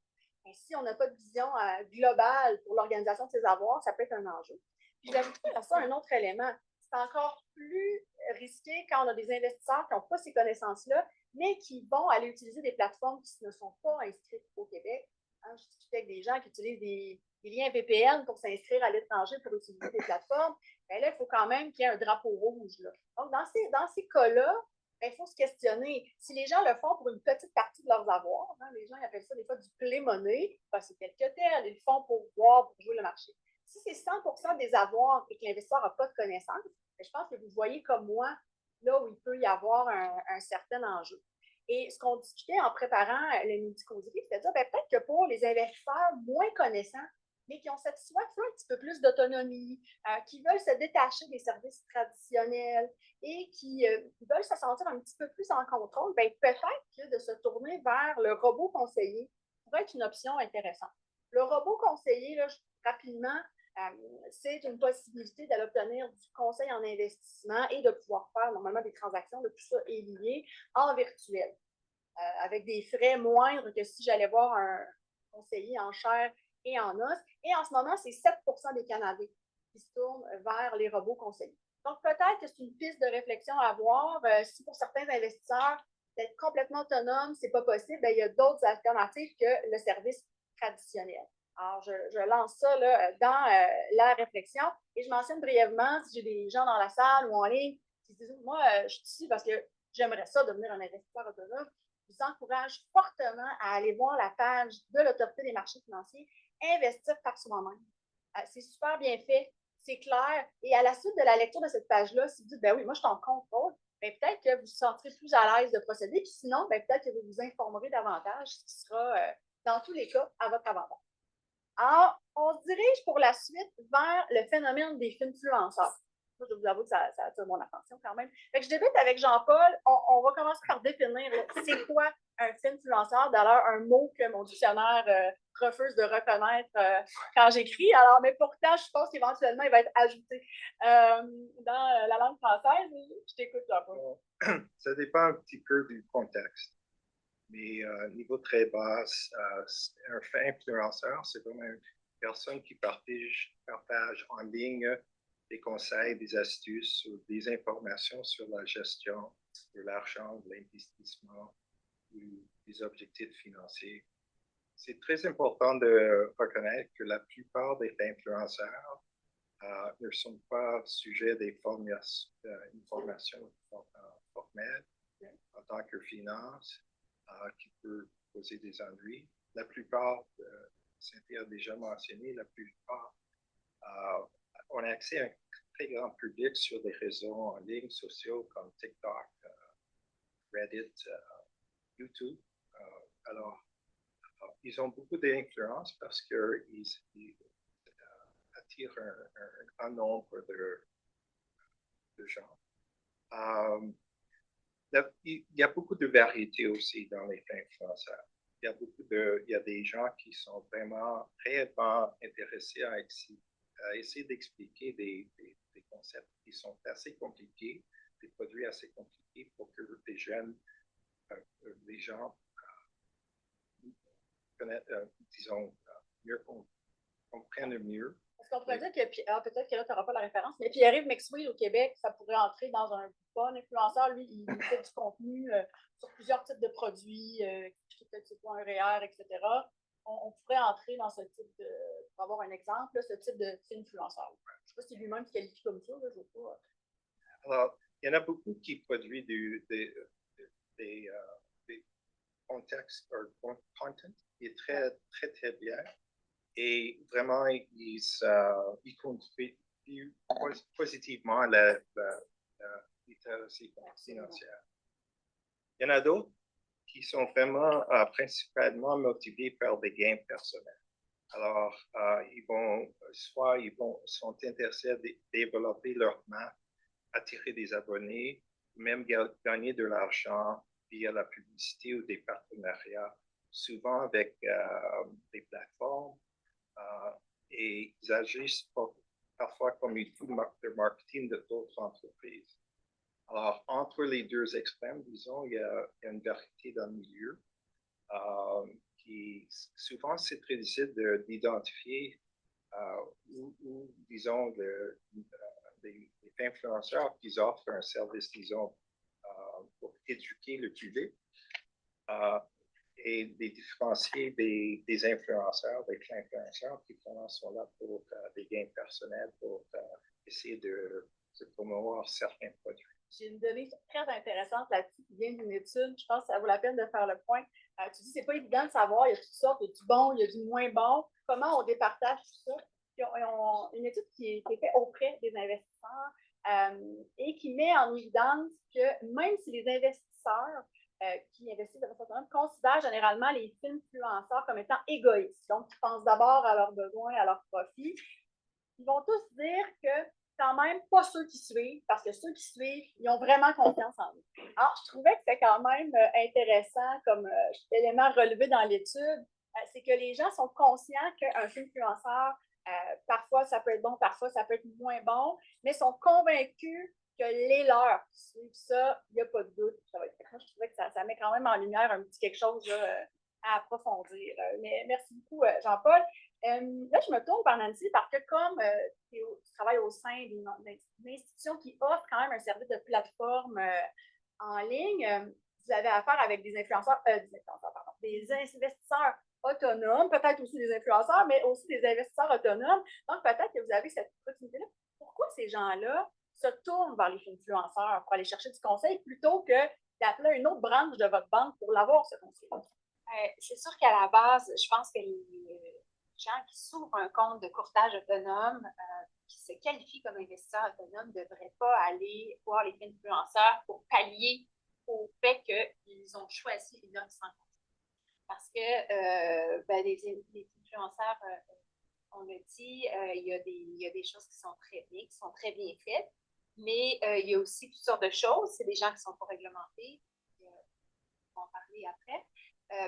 Et si on n'a pas de vision globale pour l'organisation de ses avoirs, ça peut être un enjeu. Puis j'ajoute à ça un autre élément. C'est c'est encore plus risqué quand on a des investisseurs qui n'ont pas ces connaissances-là, mais qui vont aller utiliser des plateformes qui ne sont pas inscrites au Québec. Hein, je discutais avec des gens qui utilisent des liens VPN pour s'inscrire à l'étranger pour utiliser des plateformes. Bien là, il faut quand même qu'il y ait un drapeau rouge. Là. Donc, dans ces cas-là, il faut se questionner. Si les gens le font pour une petite partie de leurs avoirs, hein, les gens ils appellent ça des fois du play money, ben, c'est tel que tel, ils le font pour voir, pour jouer le marché. Si c'est 100% des avoirs et que l'investisseur n'a pas de connaissances, je pense que vous voyez comme moi là où il peut y avoir un certain enjeu. Et ce qu'on discutait en préparant le midi causerie, c'est de dire peut-être que pour les investisseurs moins connaissants, mais qui ont cette soif un petit peu plus d'autonomie, qui veulent se détacher des services traditionnels et qui veulent se sentir un petit peu plus en contrôle, peut-être que de se tourner vers le robot conseiller pourrait être une option intéressante. Le robot conseiller, là, rapidement, c'est une possibilité d'aller obtenir du conseil en investissement et de pouvoir faire normalement des transactions, de tout ça est lié en virtuel, avec des frais moindres que si j'allais voir un conseiller en chair et en os. Et en ce moment, c'est 7% des Canadiens qui se tournent vers les robots conseillers. Donc, peut-être que c'est une piste de réflexion à avoir. Si pour certains investisseurs, d'être complètement autonome, ce n'est pas possible, il y a d'autres alternatives que le service traditionnel. Alors, je lance ça là, dans la réflexion et je mentionne brièvement, si j'ai des gens dans la salle ou en ligne qui disent « Moi, je suis ici parce que j'aimerais ça devenir un investisseur autonome », je vous encourage fortement à aller voir la page de l'Autorité des marchés financiers, Investir par soi-même. C'est super bien fait, c'est clair. Et à la suite de la lecture de cette page-là, si vous dites « Ben oui, moi, je suis en contrôle », peut-être que vous vous sentirez plus à l'aise de procéder. Puis sinon, peut-être que vous vous informerez davantage, ce qui sera, dans tous les cas, à votre avantage. Alors, on se dirige pour la suite vers le phénomène des finfluenceurs. Je dois vous avouer que ça attire mon attention quand même. Fait que je débute avec Jean-Paul. On va commencer par définir c'est quoi un finfluenceur. D'ailleurs, un mot que mon dictionnaire refuse de reconnaître quand j'écris. Alors, mais pourtant, je pense qu'éventuellement, il va être ajouté dans la langue française. Je t'écoute, Jean-Paul. Ça dépend un petit peu du contexte. Mais niveau très bas, un fait influenceur, c'est vraiment une personne qui partage en ligne des conseils, des astuces ou des informations sur la gestion de l'argent, de l'investissement ou des objectifs financiers. C'est très important de reconnaître que la plupart des influenceurs ne sont pas sujets des informations formelles en tant que finance qui peut poser des ennuis. La plupart, Cynthia a déjà mentionné, la plupart ont accès à un très grand public sur des réseaux en ligne sociaux comme TikTok, Reddit, YouTube. Alors, ils ont beaucoup d'influence parce qu'ils attirent un grand nombre de gens. Il y a beaucoup de variétés aussi dans les influenceurs. Il y a des gens qui sont vraiment réellement intéressés à essayer d'expliquer des concepts qui sont assez compliqués, des produits assez compliqués pour que les jeunes, les gens comprennent mieux. Est-ce qu'on pourrait dire que, peut-être que là, tu n'auras pas la référence, mais Pierre-Yves McSween au Québec, ça pourrait entrer dans un bon influenceur. Lui, il fait du contenu sur plusieurs types de produits, peut-être c'est quoi un REER, etc. On pourrait entrer dans ce type de, pour avoir un exemple, ce type d'influenceur. Je ne sais pas si c'est lui-même qui qualifie comme ça, là, je ne sais pas. Alors, il y en a beaucoup qui produisent des content qui est très, très, très bien. Et vraiment, ils contribuent positivement à la littératie financière. Il y en a d'autres qui sont vraiment principalement motivés par des gains personnels. Alors, ils sont intéressés à développer leur marque, attirer des abonnés, même gagner de l'argent via la publicité ou des partenariats, souvent avec des plateformes. Et ils agissent parfois comme une tool de marketing d'autres entreprises. Alors, entre les deux extrêmes, disons, il y a une variété dans le milieu qui, souvent, c'est très difficile d'identifier où, disons, les influenceurs qui offrent un service, disons, pour éduquer le public et de différencier des influenceurs, des influenceurs qui sont là pour des gains personnels, pour essayer de promouvoir certains produits. J'ai une donnée très intéressante là-dessus qui vient d'une étude. Je pense que ça vaut la peine de faire le point. Tu dis que c'est pas évident de savoir, il y a toutes sortes, il y a du bon, il y a du moins bon. Comment on départage tout ça? Puis une étude qui est faite auprès des investisseurs et qui met en évidence que même si les investisseurs qui investissent de façon autonome considèrent généralement les influenceurs comme étant égoïstes, donc ils pensent d'abord à leurs besoins, à leurs profits, ils vont tous dire que quand même pas ceux qui suivent, parce que ceux qui suivent, ils ont vraiment confiance en eux. Alors, je trouvais que c'était quand même intéressant comme élément relevé dans l'étude, c'est que les gens sont conscients qu'un influenceur, parfois ça peut être bon, parfois ça peut être moins bon, mais sont convaincus que les leurs suivent ça, il n'y a pas de doute. Je trouvais que ça met quand même en lumière un petit quelque chose là, à approfondir. Mais merci beaucoup, Jean-Paul. Là, je me tourne vers Nancy parce que comme tu travailles au sein d'une institution qui offre quand même un service de plateforme en ligne, vous avez affaire avec des des investisseurs autonomes, peut-être aussi des influenceurs, mais aussi des investisseurs autonomes. Donc, peut-être que vous avez cette opportunité-là. Pourquoi ces gens-là se tournent vers les influenceurs pour aller chercher du conseil plutôt que d'appeler une autre branche de votre banque pour l'avoir, ce conseil? C'est sûr qu'à la base, je pense que les gens qui s'ouvrent un compte de courtage autonome, qui se qualifient comme investisseurs autonomes, ne devraient pas aller voir les influenceurs pour pallier au fait qu'ils ont choisi les notes sans conseil. Parce que les influenceurs, on le dit, il y a des choses qui sont très bien faites, mais il y a aussi toutes sortes de choses. C'est des gens qui sont pas réglementés. On va en parler après.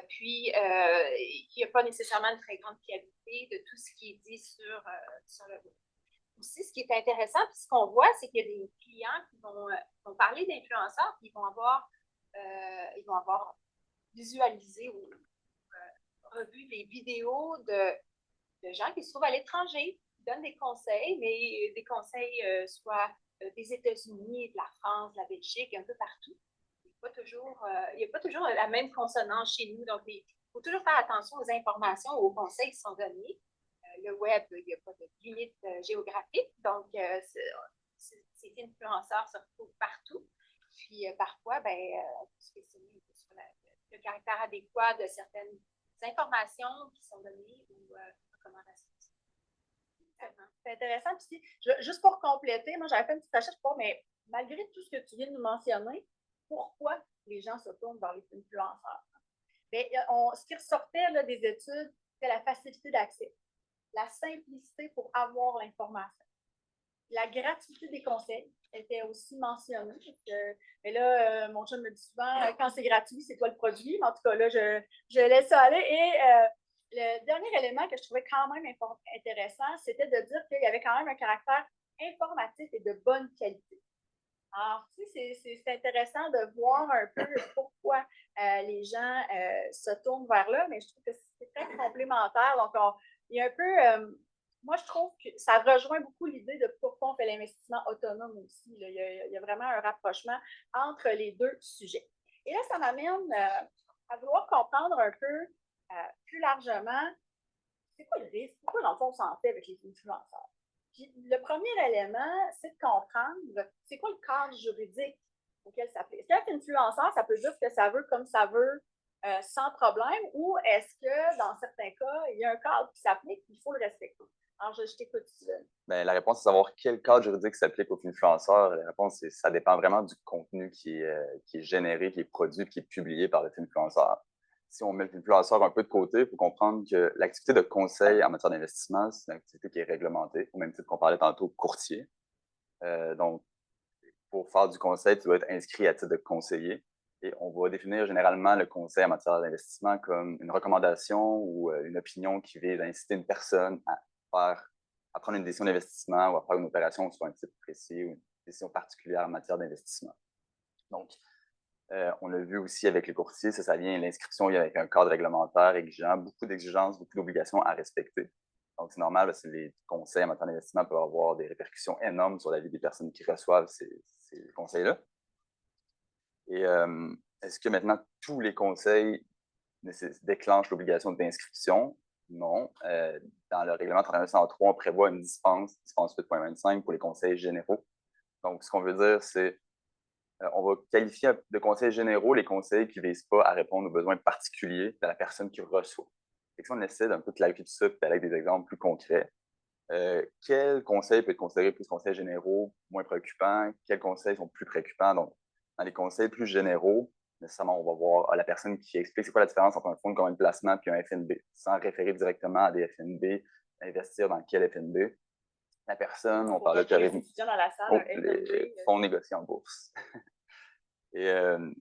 Puis, il n'y a pas nécessairement une très grande fiabilité de tout ce qui est dit sur le web. Aussi, ce qui est intéressant, puis ce qu'on voit, c'est qu'il y a des clients qui vont parler d'influenceurs, puis ils vont avoir visualisé ou revu des vidéos de gens qui se trouvent à l'étranger, qui donnent des conseils, mais des conseils soit des États-Unis, de la France, de la Belgique, un peu partout. Il n'y a pas toujours la même consonance chez nous. Donc, il faut toujours faire attention aux informations, aux conseils qui sont donnés. Le web, il n'y a pas de limite géographique. Donc, ces influenceurs se retrouvent partout. Puis, parfois, on peut se questionner sur le caractère adéquat de certaines informations qui sont données ou recommandations. C'est intéressant. Puis, juste pour compléter, moi, j'avais fait une petite recherche pour, mais malgré tout ce que tu viens de nous mentionner, pourquoi les gens se tournent vers les influenceurs? Bien, ce qui ressortait là, des études, c'est la facilité d'accès, la simplicité pour avoir l'information. La gratuité des conseils était aussi mentionnée. Mais là, mon chum me dit souvent, quand c'est gratuit, c'est toi le produit. Mais en tout cas, là, je laisse ça aller. Et le dernier élément que je trouvais quand même intéressant, c'était de dire qu'il y avait quand même un caractère informatif et de bonne qualité. Alors, tu sais, c'est intéressant de voir un peu pourquoi les gens se tournent vers là, mais je trouve que c'est très complémentaire. Donc, il y a un peu, moi, je trouve que ça rejoint beaucoup l'idée de pourquoi on fait l'investissement autonome aussi. Là. Il y a vraiment un rapprochement entre les deux sujets. Et là, ça m'amène à vouloir comprendre un peu plus largement, c'est quoi le risque? Pourquoi, dans le fond, on s'en fait avec les influenceurs? Puis, le premier élément, c'est de comprendre c'est quoi le cadre juridique auquel ça fait. Est-ce qu'un influenceur, ça peut dire ce que ça veut comme ça veut sans problème ou est-ce que dans certains cas, il y a un cadre qui s'applique et il faut le respecter? Alors, je t'écoute, Sylvain. La réponse, c'est savoir quel cadre juridique s'applique aux influenceurs. La réponse, c'est ça dépend vraiment du contenu qui est généré, qui est produit, qui est publié par le influenceur. Si on met l'influenceur un peu de côté, il faut comprendre que l'activité de conseil en matière d'investissement, c'est une activité qui est réglementée, au même titre qu'on parlait tantôt courtier. Donc, pour faire du conseil, tu dois être inscrit à titre de conseiller. Et on va définir généralement le conseil en matière d'investissement comme une recommandation ou une opinion qui vise à inciter une personne à prendre une décision d'investissement ou à faire une opération sur un type précis ou une décision particulière en matière d'investissement. Donc, on l'a vu aussi avec les courtiers, ça vient l'inscription avec un cadre réglementaire exigeant, beaucoup d'exigences, beaucoup d'obligations à respecter. Donc, c'est normal parce que les conseils en matière d'investissement peuvent avoir des répercussions énormes sur la vie des personnes qui reçoivent ces conseils-là. Et est-ce que maintenant tous les conseils déclenchent l'obligation d'inscription? Non. Dans le règlement 3103, on prévoit une dispense 8.25 pour les conseils généraux. Donc, ce qu'on veut dire, c'est on va qualifier de conseils généraux les conseils qui ne visent pas à répondre aux besoins particuliers de la personne qui reçoit. Et si on essaie d'un peu clarifier tout ça avec des exemples plus concrets, quels conseils peut être considéré plus conseils généraux, moins préoccupants? Quels conseils sont plus préoccupants? Donc, dans les conseils plus généraux, nécessairement, on va voir la personne qui explique c'est quoi la différence entre un fonds de commun de placement et un FNB, sans référer directement à des FNB, investir dans quel FNB. La personne, on parle de les fonds négociés en bourse. Et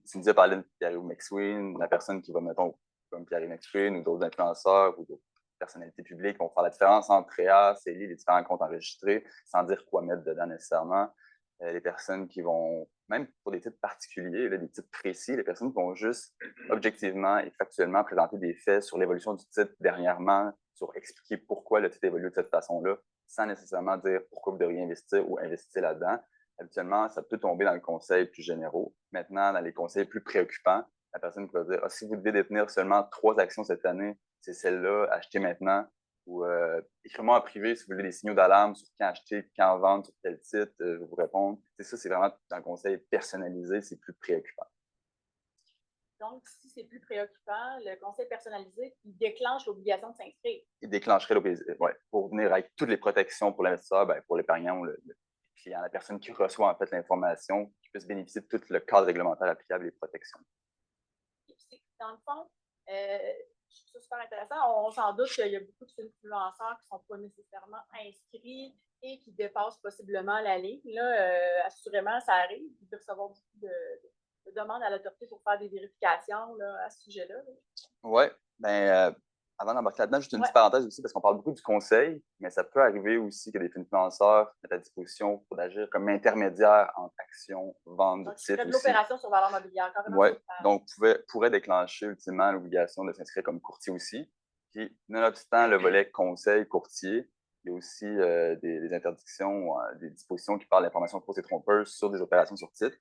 Cynthia parlait de Pierre-Yves McSween, la personne qui va, mettons, comme Pierre-Yves McSween ou d'autres influenceurs ou d'autres personnalités publiques vont faire la différence entre Réa, CELI, les différents comptes enregistrés, sans dire quoi mettre dedans nécessairement. Les personnes qui vont, même pour des titres particuliers, là, des titres précis, les personnes qui vont juste objectivement et factuellement présenter des faits sur l'évolution du titre dernièrement, sur expliquer pourquoi le titre évolue de cette façon-là, sans nécessairement dire pourquoi vous devriez investir ou investir là-dedans. Habituellement, ça peut tomber dans le conseil plus généraux. Maintenant, dans les conseils plus préoccupants, la personne qui va dire si vous devez détenir seulement 3 actions cette année, c'est celle-là, achetez maintenant. Ou écrivez-moi en privé si vous voulez des signaux d'alarme sur quand acheter, quand vendre, sur quel titre, je vais vous répondre. Ça, c'est vraiment un conseil personnalisé, c'est plus préoccupant. Donc, si c'est plus préoccupant, le conseil personnalisé, il déclenche l'obligation de s'inscrire. Il déclencherait l'obligation, pour venir avec toutes les protections pour l'investisseur, pour l'épargnant ou le client, la personne qui reçoit en fait l'information, qui puisse bénéficier de tout le cadre réglementaire applicable et les protections. Dans le fond, je trouve ça super intéressant. On s'en doute qu'il y a beaucoup d'influenceurs qui ne sont pas nécessairement inscrits et qui dépassent possiblement la ligne. Là, assurément, ça arrive. Ils peuvent recevoir beaucoup de demandes à l'autorité pour faire des vérifications là, à ce sujet-là. Oui. Avant d'embarquer là-dedans, juste une petite parenthèse aussi, parce qu'on parle beaucoup du conseil, mais ça peut arriver aussi que des influenceurs mettent à disposition pour agir comme intermédiaire entre actions, vente de titres. Donc, de l'opération sur valeur mobilière. Oui, donc pourrait déclencher ultimement l'obligation de s'inscrire comme courtier aussi. Puis, nonobstant le volet conseil, courtier, il y a aussi des interdictions, des dispositions qui parlent d'informations fausses et trompeuses sur des opérations sur titre.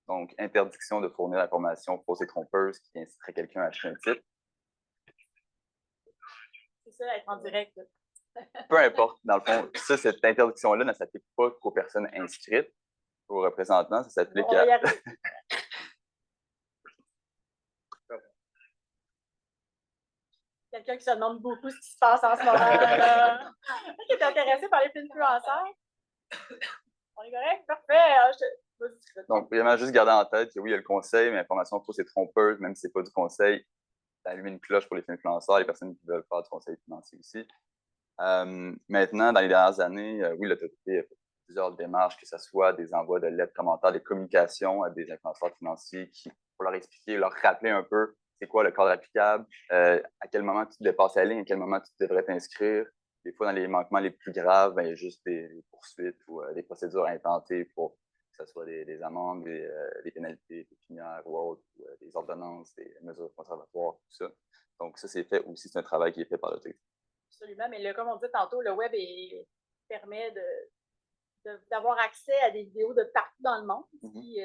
Donc, interdiction de fournir l'information fausse et trompeuse qui inciterait quelqu'un à acheter un titre. C'est ça, être en direct. Peu importe, dans le fond, cette interdiction-là ne s'applique pas qu'aux personnes inscrites, aux représentants, ça s'applique à... Quelqu'un qui se demande beaucoup ce qui se passe en ce moment. Qui est intéressé par les influenceurs? On est correct? Parfait. Donc, vraiment, juste garder en tête que oui, il y a le conseil, mais l'information fausse et trompeuse, même si ce n'est pas du conseil, ça allume une cloche pour les influenceurs, les personnes qui veulent faire du conseil financier aussi. Maintenant, dans les dernières années, oui, l'autorité a fait plusieurs démarches, que ce soit des envois de lettres, commentaires, des communications à des influenceurs financiers pour leur expliquer, leur rappeler un peu c'est quoi le cadre applicable, à quel moment tu dépasses la ligne, à quel moment tu devrais t'inscrire. Des fois, dans les manquements les plus graves, il y a juste des poursuites ou des procédures intentées pour que ce soit des amendes, des pénalités pécuniaires ou autres, ou, des ordonnances, des mesures conservatoires, tout ça. Donc, ça, c'est fait aussi, c'est un travail qui est fait par l'autorité. Absolument, mais comme on dit tantôt, le web permet d'avoir accès à des vidéos de partout dans le monde, qui,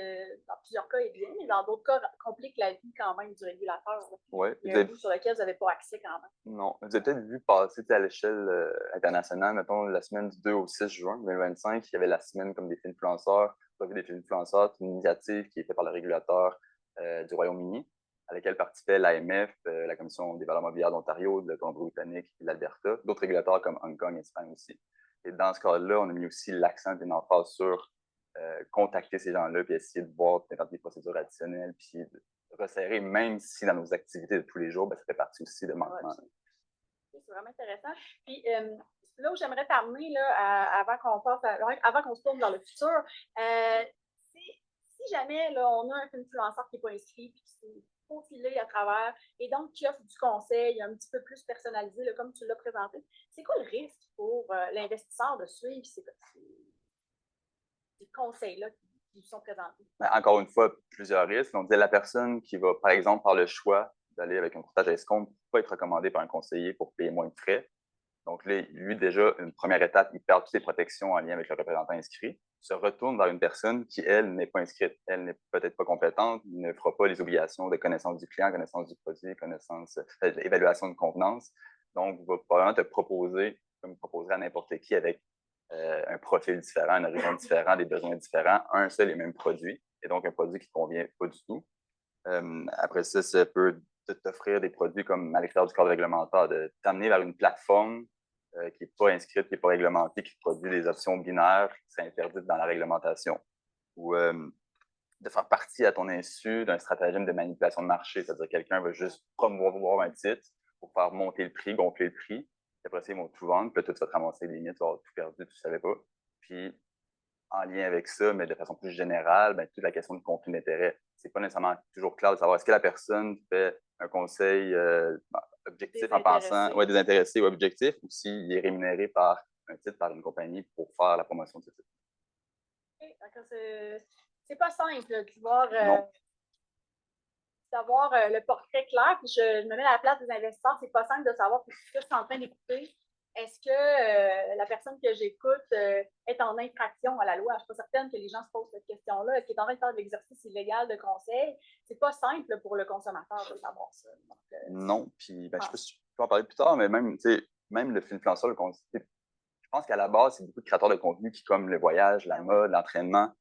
dans plusieurs cas, est bien, mais dans d'autres cas, complique la vie quand même du régulateur. Oui. Il y a un bout sur lequel vous n'avez pas accès quand même. Non. Vous avez peut-être vu passer à l'échelle internationale, mettons, la semaine du 2 au 6 juin 2025, il y avait la semaine comme des influenceurs, des influenceurs, une initiative qui est faite par le régulateur du Royaume-Uni, à laquelle participaient l'AMF, la Commission des valeurs mobilières d'Ontario, le Colombie-Britannique et l'Alberta, d'autres régulateurs comme Hong Kong et Espagne aussi. Et dans ce cadre-là, on a mis aussi l'accent d'une emphase sur contacter ces gens-là, puis essayer de voir des procédures additionnelles, puis de resserrer, même si dans nos activités de tous les jours, ça fait partie aussi de manquements. C'est vraiment intéressant. Puis là où j'aimerais t'amener, avant qu'on se tourne vers le futur, si jamais là, on a un influenceur qui n'est pas inscrit, puis qui s'est profilé à travers, et donc qui offre du conseil un petit peu plus personnalisé, là, comme tu l'as présenté, c'est quoi le risque pour l'investisseur de suivre ces conseils-là qui sont présentés? Encore une fois, plusieurs risques. On disait la personne qui va, par exemple, par le choix d'aller avec un courtage à escompte, ne peut pas être recommandée par un conseiller pour payer moins de frais. Donc là, lui, déjà, une première étape, il perd toutes les protections en lien avec le représentant inscrit, se retourne vers une personne qui, elle, n'est pas inscrite, elle n'est peut-être pas compétente, ne fera pas les obligations de connaissance du client, connaissance du produit, évaluation de convenance. Donc, va probablement te proposer, comme proposerait à n'importe qui avec un profil différent, un horizon différent, des besoins différents, un seul et même produit, et donc un produit qui ne convient pas du tout. Après ça peut t'offrir des produits comme à l'extérieur du cadre réglementaire, de t'amener vers une plateforme qui n'est pas inscrite, qui n'est pas réglementée, qui produit des options binaires qui sont interdites dans la réglementation. Ou de faire partie à ton insu d'un stratagème de manipulation de marché, c'est-à-dire que quelqu'un va juste promouvoir un titre pour faire monter le prix, gonfler le prix, puis après ça, ils vont tout vendre, puis là, tu vas te ramasser des limites, tu vas avoir tout perdu, tu ne savais pas. Puis, en lien avec ça, mais de façon plus générale, ben, toute la question de conflit d'intérêt. C'est pas nécessairement toujours clair de savoir est-ce que la personne fait un conseil objectif en pensant, désintéressé ou objectif, ou s'il est rémunéré par un titre, par une compagnie pour faire la promotion de ce titre. Okay, c'est pas simple d'avoir le portrait clair. Puis je me mets à la place des investisseurs, c'est pas simple de savoir ce que je suis en train d'écouter. Est-ce que la personne que j'écoute est en infraction à la loi? Je ne suis pas certaine que les gens se posent cette question-là. Est-ce qu'il est en train de faire de l'exercice illégal de conseil? C'est pas simple pour le consommateur de savoir ça. Donc, non, puis je ne sais pas si tu peux en parler plus tard, mais même le influenceur, je pense qu'à la base, c'est beaucoup de créateurs de contenu qui, comme le voyage, la mode, l'entraînement,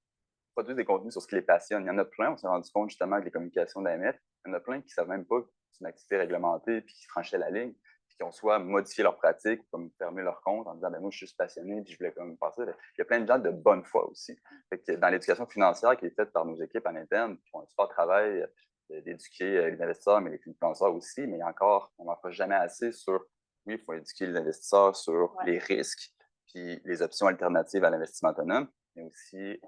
produisent des contenus sur ce qui les passionne. Il y en a plein, on s'est rendu compte justement avec les communications d'AMF, il y en a plein qui ne savent même pas que c'est une activité réglementée puis qui franchissent la ligne, puis qui ont soit modifié leur pratique, comme fermé leur compte en disant moi je suis juste passionné puis je voulais comme passer. Il y a plein de gens de bonne foi aussi. Fait que dans l'éducation financière qui est faite par nos équipes en interne, qui font un super travail d'éduquer les investisseurs, mais les influenceurs aussi, mais encore, on n'en fera jamais assez sur, oui, il faut éduquer les investisseurs sur les risques puis les options alternatives à l'investissement autonome, mais aussi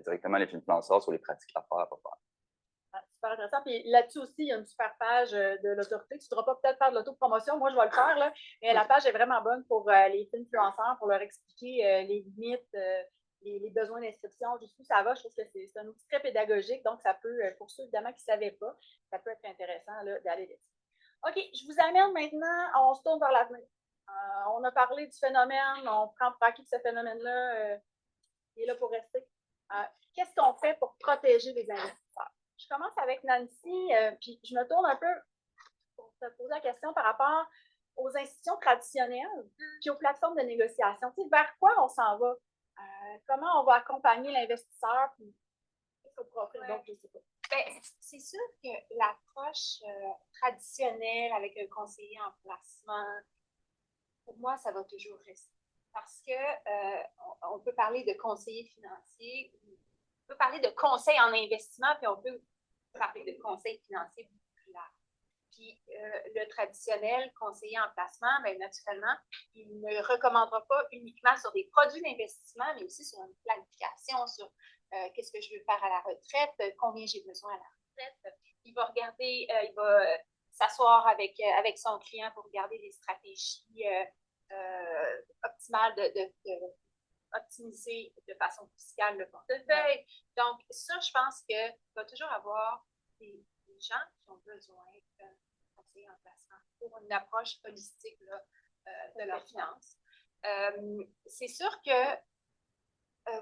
directement les influenceurs sur les pratiques d'affaires à faire. Super intéressant. Puis là-dessus aussi, il y a une super page de l'autorité. Tu ne voudras pas peut-être faire de l'autopromotion, moi je vais le faire, là, mais la page est vraiment bonne pour les influenceurs, pour leur expliquer les limites, les besoins d'inscription, jusqu'où ça va. Je trouve que c'est un outil très pédagogique, donc ça peut, pour ceux évidemment qui ne savaient pas, ça peut être intéressant d'aller là-dessus. OK, je vous amène maintenant, on se tourne vers l'avenir. On a parlé du phénomène, on prend pour acquis que ce phénomène-là est là pour rester. Qu'est-ce qu'on fait pour protéger les investisseurs? Je commence avec Nancy, puis je me tourne un peu pour te poser la question par rapport aux institutions traditionnelles puis aux plateformes de négociation. Tu sais, vers quoi on s'en va? Comment on va accompagner l'investisseur? Puis, qu'est-ce qu'on pourra offrir d'autre? Je ne sais pas. Ben, c'est sûr que l'approche traditionnelle avec un conseiller en placement, pour moi, ça va toujours rester. Parce que on peut parler de conseiller financier, on peut parler de conseil en investissement, puis on peut parler de conseil financier beaucoup plus large. Puis le traditionnel conseiller en placement, bien, naturellement, il ne recommandera pas uniquement sur des produits d'investissement, mais aussi sur une planification, sur qu'est-ce que je veux faire à la retraite, combien j'ai besoin à la retraite. Il va regarder, il va s'asseoir avec son client pour regarder les stratégies optimales optimiser de façon fiscale le portefeuille. Donc, ça, je pense qu'il va toujours avoir des gens qui ont besoin d'un conseiller en placement pour une approche holistique là, de leurs finances. C'est sûr que,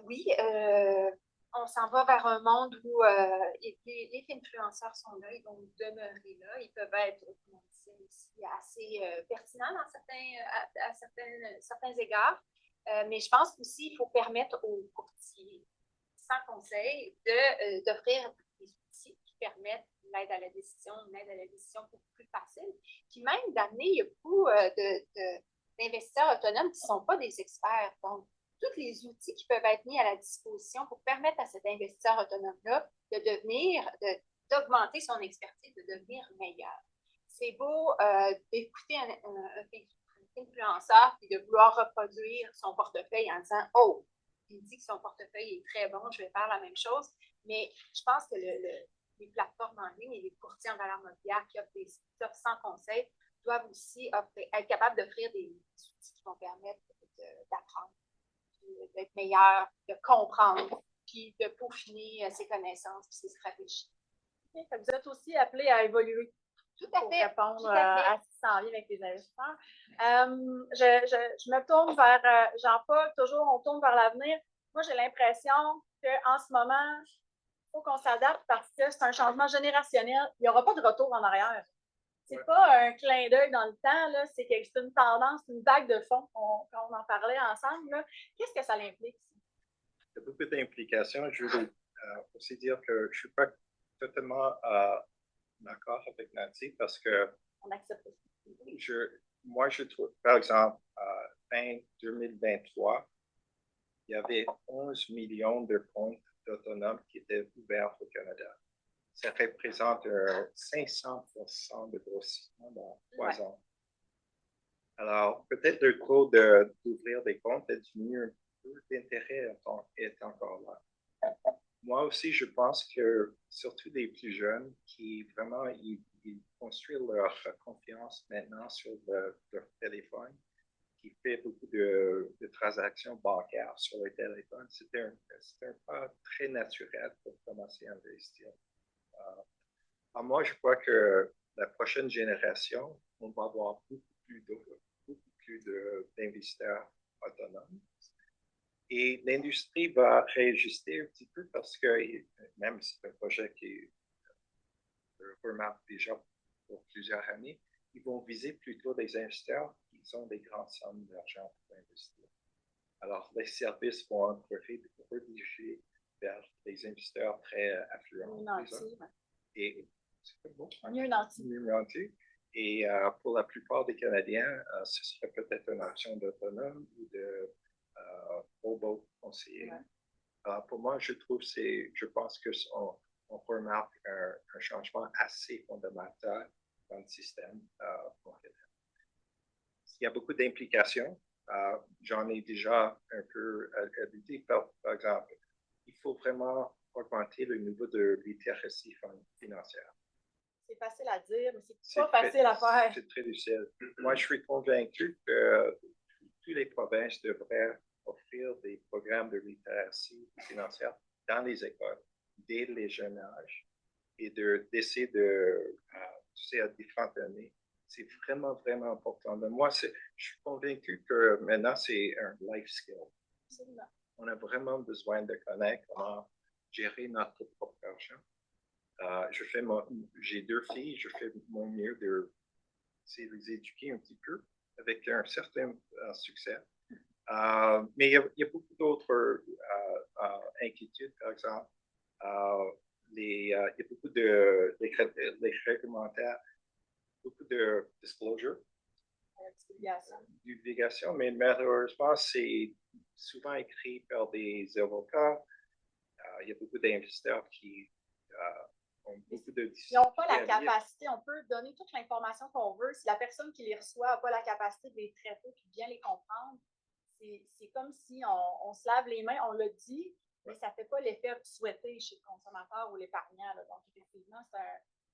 oui, on s'en va vers un monde où les influenceurs sont là, ils vont demeurer là, ils peuvent être, comme on disait aussi, assez pertinents à certains égards. Mais je pense aussi qu'il faut permettre aux courtiers sans conseil d'offrir des outils qui permettent l'aide à la décision, une aide à la décision beaucoup plus facile. Puis même d'amener, il y a beaucoup d'investisseurs autonomes qui ne sont pas des experts. Donc, tous les outils qui peuvent être mis à la disposition pour permettre à cet investisseur autonome-là d'augmenter son expertise, de devenir meilleur. C'est beau d'écouter un influenceur et de vouloir reproduire son portefeuille en disant « Oh, il dit que son portefeuille est très bon, je vais faire la même chose. » Mais je pense que les plateformes en ligne et les courtiers en valeur mobilière qui offrent sans conseil doivent aussi être capables d'offrir des outils qui vont permettre d'apprendre, d'être meilleur, de comprendre, puis de peaufiner ses connaissances et ses stratégies. Okay. Vous êtes aussi appelé à évoluer. Tout à pour fait. répondre Tout à fait. à ce qui s'en vient avec les investisseurs. Je me tourne vers Jean-Paul, toujours on tourne vers l'avenir. Moi, j'ai l'impression qu'en ce moment, il faut qu'on s'adapte parce que c'est un changement générationnel. Il n'y aura pas de retour en arrière. C'est pas un clin d'œil dans le temps, là, c'est une tendance, une vague de fond, quand on en parlait ensemble. Là. Qu'est-ce que ça implique? Il y a beaucoup d'implications. Je veux aussi dire que je ne suis pas totalement d'accord avec Nancy parce que On accepte ça. moi, je trouve, par exemple, fin 2023, il y avait 11 millions de comptes autonomes qui étaient ouverts au Canada. Ça représente 500% de grossissement dans 3 ans. Alors, peut-être le taux d'ouvrir des comptes est diminué un peu, l'intérêt est encore là. Moi aussi, je pense que surtout les plus jeunes qui vraiment ils construisent leur confiance maintenant sur leur téléphone, qui fait beaucoup de transactions bancaires sur le téléphone, c'est un pas très naturel pour commencer à investir. Moi, je crois que la prochaine génération, on va avoir beaucoup plus d'investisseurs autonomes. Et l'industrie va réajuster un petit peu parce que, même si c'est un projet qui remarque déjà pour plusieurs années, ils vont viser plutôt des investisseurs qui ont des grandes sommes d'argent pour investir. Alors, les services vont être redirigés vers des investisseurs très affluents. Mieux nanti. Et pour la plupart des Canadiens, ce serait peut-être une option d'autonome ou de robot conseiller. Pour moi, je pense qu'on remarque un changement assez fondamental dans le système montréalais. Il y a beaucoup d'implications. J'en ai déjà un peu dit. Par exemple, il faut vraiment augmenter le niveau de littératie financière. C'est facile à dire, mais c'est pas facile à faire. C'est très difficile. Moi, je suis convaincu que toutes les provinces devraient offrir des programmes de littératie financière dans les écoles dès les jeunes âges et d'essayer à différentes années. C'est vraiment, vraiment important. Mais moi, je suis convaincu que maintenant, c'est un life skill. Absolument. On a vraiment besoin de connaître comment gérer notre propre argent. J'ai 2 filles, je fais mon mieux de les éduquer un petit peu avec un certain succès. Mais il y a beaucoup d'autres inquiétudes, par exemple. Il y a beaucoup de réglementaires, beaucoup de disclosure, divulgation, mais malheureusement, c'est souvent écrit par des avocats. Il y a beaucoup d'investisseurs qui ils n'ont pas la capacité, on peut donner toute l'information qu'on veut. Si la personne qui les reçoit n'a pas la capacité de les traiter et de bien les comprendre, c'est comme si on se lave les mains, on le dit, mais ça ne fait pas l'effet souhaité chez le consommateur ou l'épargnant. Donc, effectivement,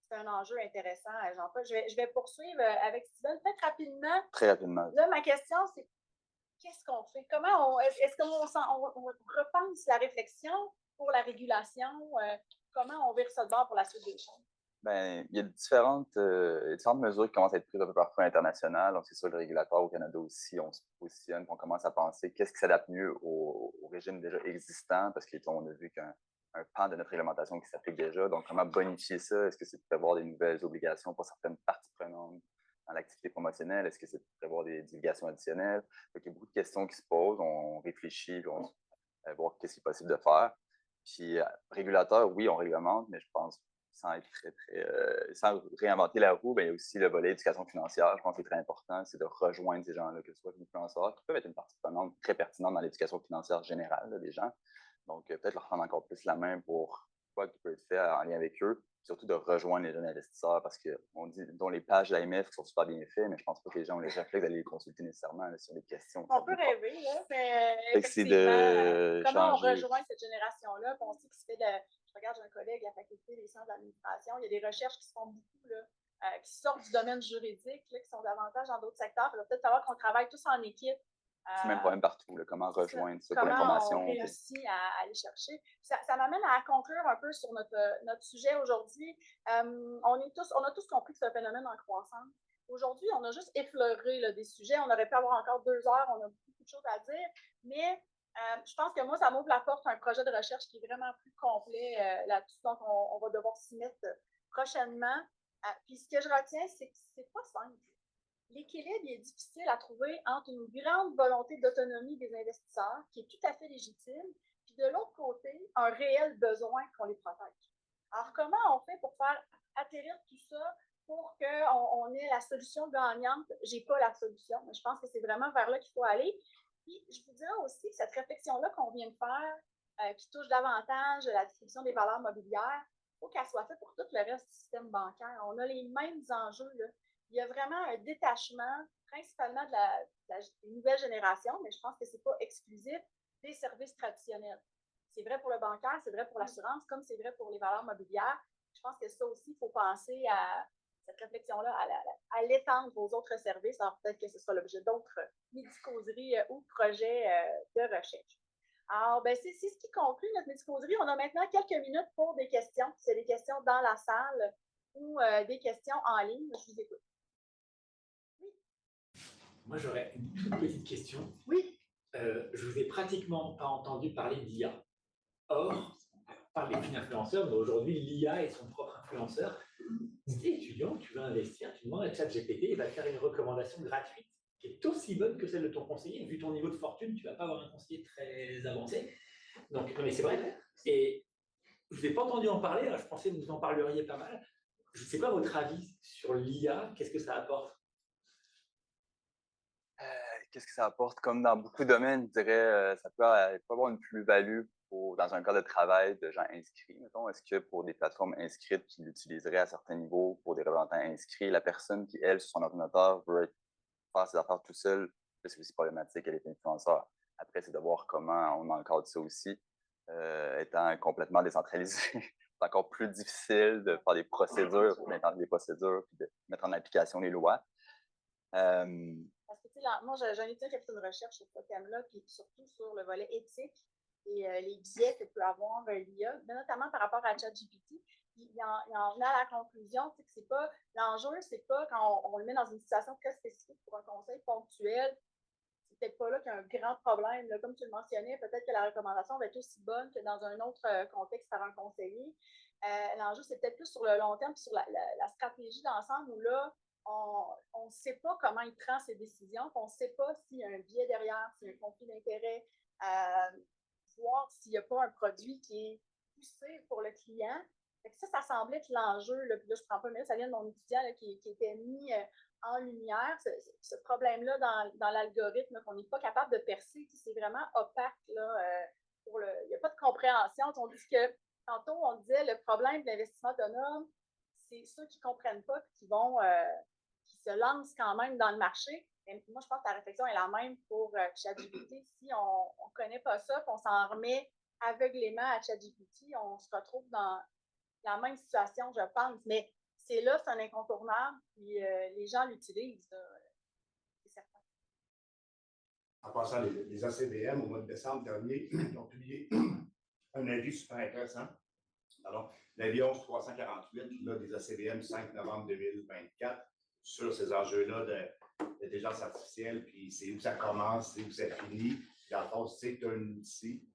c'est un enjeu intéressant, Jean-Paul. Je vais poursuivre avec Steven, peut-être rapidement. Très rapidement. Là, ma question, c'est qu'est-ce qu'on fait? Est-ce qu'on repense la réflexion pour la régulation? Comment on vire ça de bord pour la suite des choses? Bien, il y a différentes mesures qui commencent à être prises un peu partout à l'international. Donc, c'est sûr, le régulateur au Canada aussi, on se positionne, on commence à penser qu'est-ce qui s'adapte mieux au régime déjà existant, parce qu'on a vu qu'un pan de notre réglementation qui s'applique déjà. Donc, comment bonifier ça? Est-ce que c'est de prévoir des nouvelles obligations pour certaines parties prenantes dans l'activité promotionnelle? Est-ce que c'est de prévoir des divulgations additionnelles? Donc, il y a beaucoup de questions qui se posent. On réfléchit, puis on va voir qu'est-ce qui est possible de faire. Puis, régulateur, oui, on réglemente, mais je pense sans être sans réinventer la roue, bien, il y a aussi le volet éducation financière. Je pense que c'est très important, c'est de rejoindre ces gens-là, que ce soit les influenceurs, qui peuvent être une partie prenante très pertinente dans l'éducation financière générale là, des gens. Donc, peut-être leur prendre encore plus la main pour quoi qui peut être fait en lien avec eux, surtout de rejoindre les jeunes investisseurs, parce qu'on dit, dont les pages de l'AMF sont super bien faites, mais je pense pas que les gens ont les réflexes d'aller les consulter nécessairement là, sur des questions. On peut rêver, là, mais effectivement, comment on rejoint cette génération-là? On sait qu'il se fait je regarde, j'ai un collègue à la faculté des sciences de l'administration, il y a des recherches qui se font beaucoup, là, qui sortent du domaine juridique, là, qui sont davantage dans d'autres secteurs. Il va peut-être falloir qu'on travaille tous en équipe C'est le même problème partout, là, comment rejoindre ça pour Comment l'information. on réussit à aller chercher. Ça m'amène à conclure un peu sur notre sujet aujourd'hui. On a tous compris que c'est un phénomène en croissance. Aujourd'hui, on a juste effleuré là, des sujets. On aurait pu avoir encore 2 heures, on a beaucoup de choses à dire, mais je pense que moi, ça m'ouvre la porte à un projet de recherche qui est vraiment plus complet là-dessus. Donc, on va devoir s'y mettre prochainement. Puis ce que je retiens, c'est que c'est pas simple. L'équilibre est difficile à trouver entre une grande volonté d'autonomie des investisseurs, qui est tout à fait légitime, puis de l'autre côté, un réel besoin qu'on les protège. Alors, comment on fait pour faire atterrir tout ça pour qu'on ait la solution gagnante? Je n'ai pas la solution, mais je pense que c'est vraiment vers là qu'il faut aller. Puis, je vous dirais aussi que cette réflexion-là qu'on vient de faire, qui touche davantage la distribution des valeurs mobilières, il faut qu'elle soit faite pour tout le reste du système bancaire. On a les mêmes enjeux, là. Il y a vraiment un détachement, principalement des nouvelles générations, mais je pense que ce n'est pas exclusif, des services traditionnels. C'est vrai pour le bancaire, c'est vrai pour l'assurance, comme c'est vrai pour les valeurs mobilières. Je pense que ça aussi, il faut penser à cette réflexion-là, à l'étendre aux autres services. Alors peut-être que ce sera l'objet d'autres médicauseries ou projets de recherche. Alors, c'est ce qui conclut notre médicauserie. On a maintenant quelques minutes pour des questions. C'est des questions dans la salle ou des questions en ligne. Je vous écoute. Moi, j'aurais une toute petite question. Oui. Je vous ai pratiquement pas entendu parler d'IA. Or, on parle des influenceurs, mais aujourd'hui, l'IA est son propre influenceur. Si tu es étudiant, tu veux investir, tu demandes à ChatGPT, il va te faire une recommandation gratuite qui est aussi bonne que celle de ton conseiller. Vu ton niveau de fortune, tu ne vas pas avoir un conseiller très avancé. Donc, non, mais c'est vrai. Et je ne vous ai pas entendu en parler, alors je pensais que vous en parleriez pas mal. Je ne sais pas votre avis sur l'IA, qu'est-ce que ça apporte? Qu'est-ce que ça apporte? Comme dans beaucoup de domaines, je dirais, ça peut avoir une plus-value dans un cas de travail de gens inscrits, mettons. Est-ce que pour des plateformes inscrites qui l'utiliseraient à certains niveaux, pour des représentants inscrits, la personne qui, elle, sur son ordinateur, veut faire ses affaires tout seul, c'est aussi problématique, elle est influenceur. Après, c'est de voir comment on encadre ça aussi. Étant complètement décentralisé, c'est encore plus difficile de faire des procédures, d'intenter des procédures, puis de mettre en application les lois. Parce que, moi, j'ai un étudiant qui a fait une recherche sur ce thème-là, puis surtout sur le volet éthique et les biais que peut avoir l'IA, notamment par rapport à ChatGPT. Il en venait à la conclusion que c'est pas l'enjeu, c'est pas quand on le met dans une situation très spécifique pour un conseil ponctuel, c'est peut-être pas là qu'il y a un grand problème. Là, comme tu le mentionnais, peut-être que la recommandation va être aussi bonne que dans un autre contexte par un conseiller. L'enjeu, c'est peut-être plus sur le long terme, puis sur la stratégie d'ensemble où là, on ne sait pas comment il prend ses décisions, on ne sait pas s'il y a un biais derrière, s'il y a un conflit d'intérêt, voir s'il n'y a pas un produit qui est poussé pour le client. Ça semblait être l'enjeu. Puis là, je ne prends pas le mérite, ça vient de mon étudiant là, qui était mis en lumière, ce problème-là dans l'algorithme qu'on n'est pas capable de percer. C'est vraiment opaque. Là, il n'y a pas de compréhension. On dit que, tantôt, on disait le problème de l'investissement autonome, c'est ceux qui ne comprennent pas et qui se lancent quand même dans le marché. Et moi, je pense que la réflexion est la même pour ChatGPT. Si on ne connaît pas ça, qu'on s'en remet aveuglément à ChatGPT, on se retrouve dans la même situation, je pense. Mais c'est là, c'est un incontournable, puis les gens l'utilisent, c'est certain. En passant, les ACVM, au mois de décembre dernier, ils ont publié un avis super intéressant. L'avis 11348 là, des ACVM 5 novembre 2024 sur ces enjeux-là d'intelligence artificielle, puis c'est où ça commence, c'est où ça finit. Dans le fond, c'est un outil,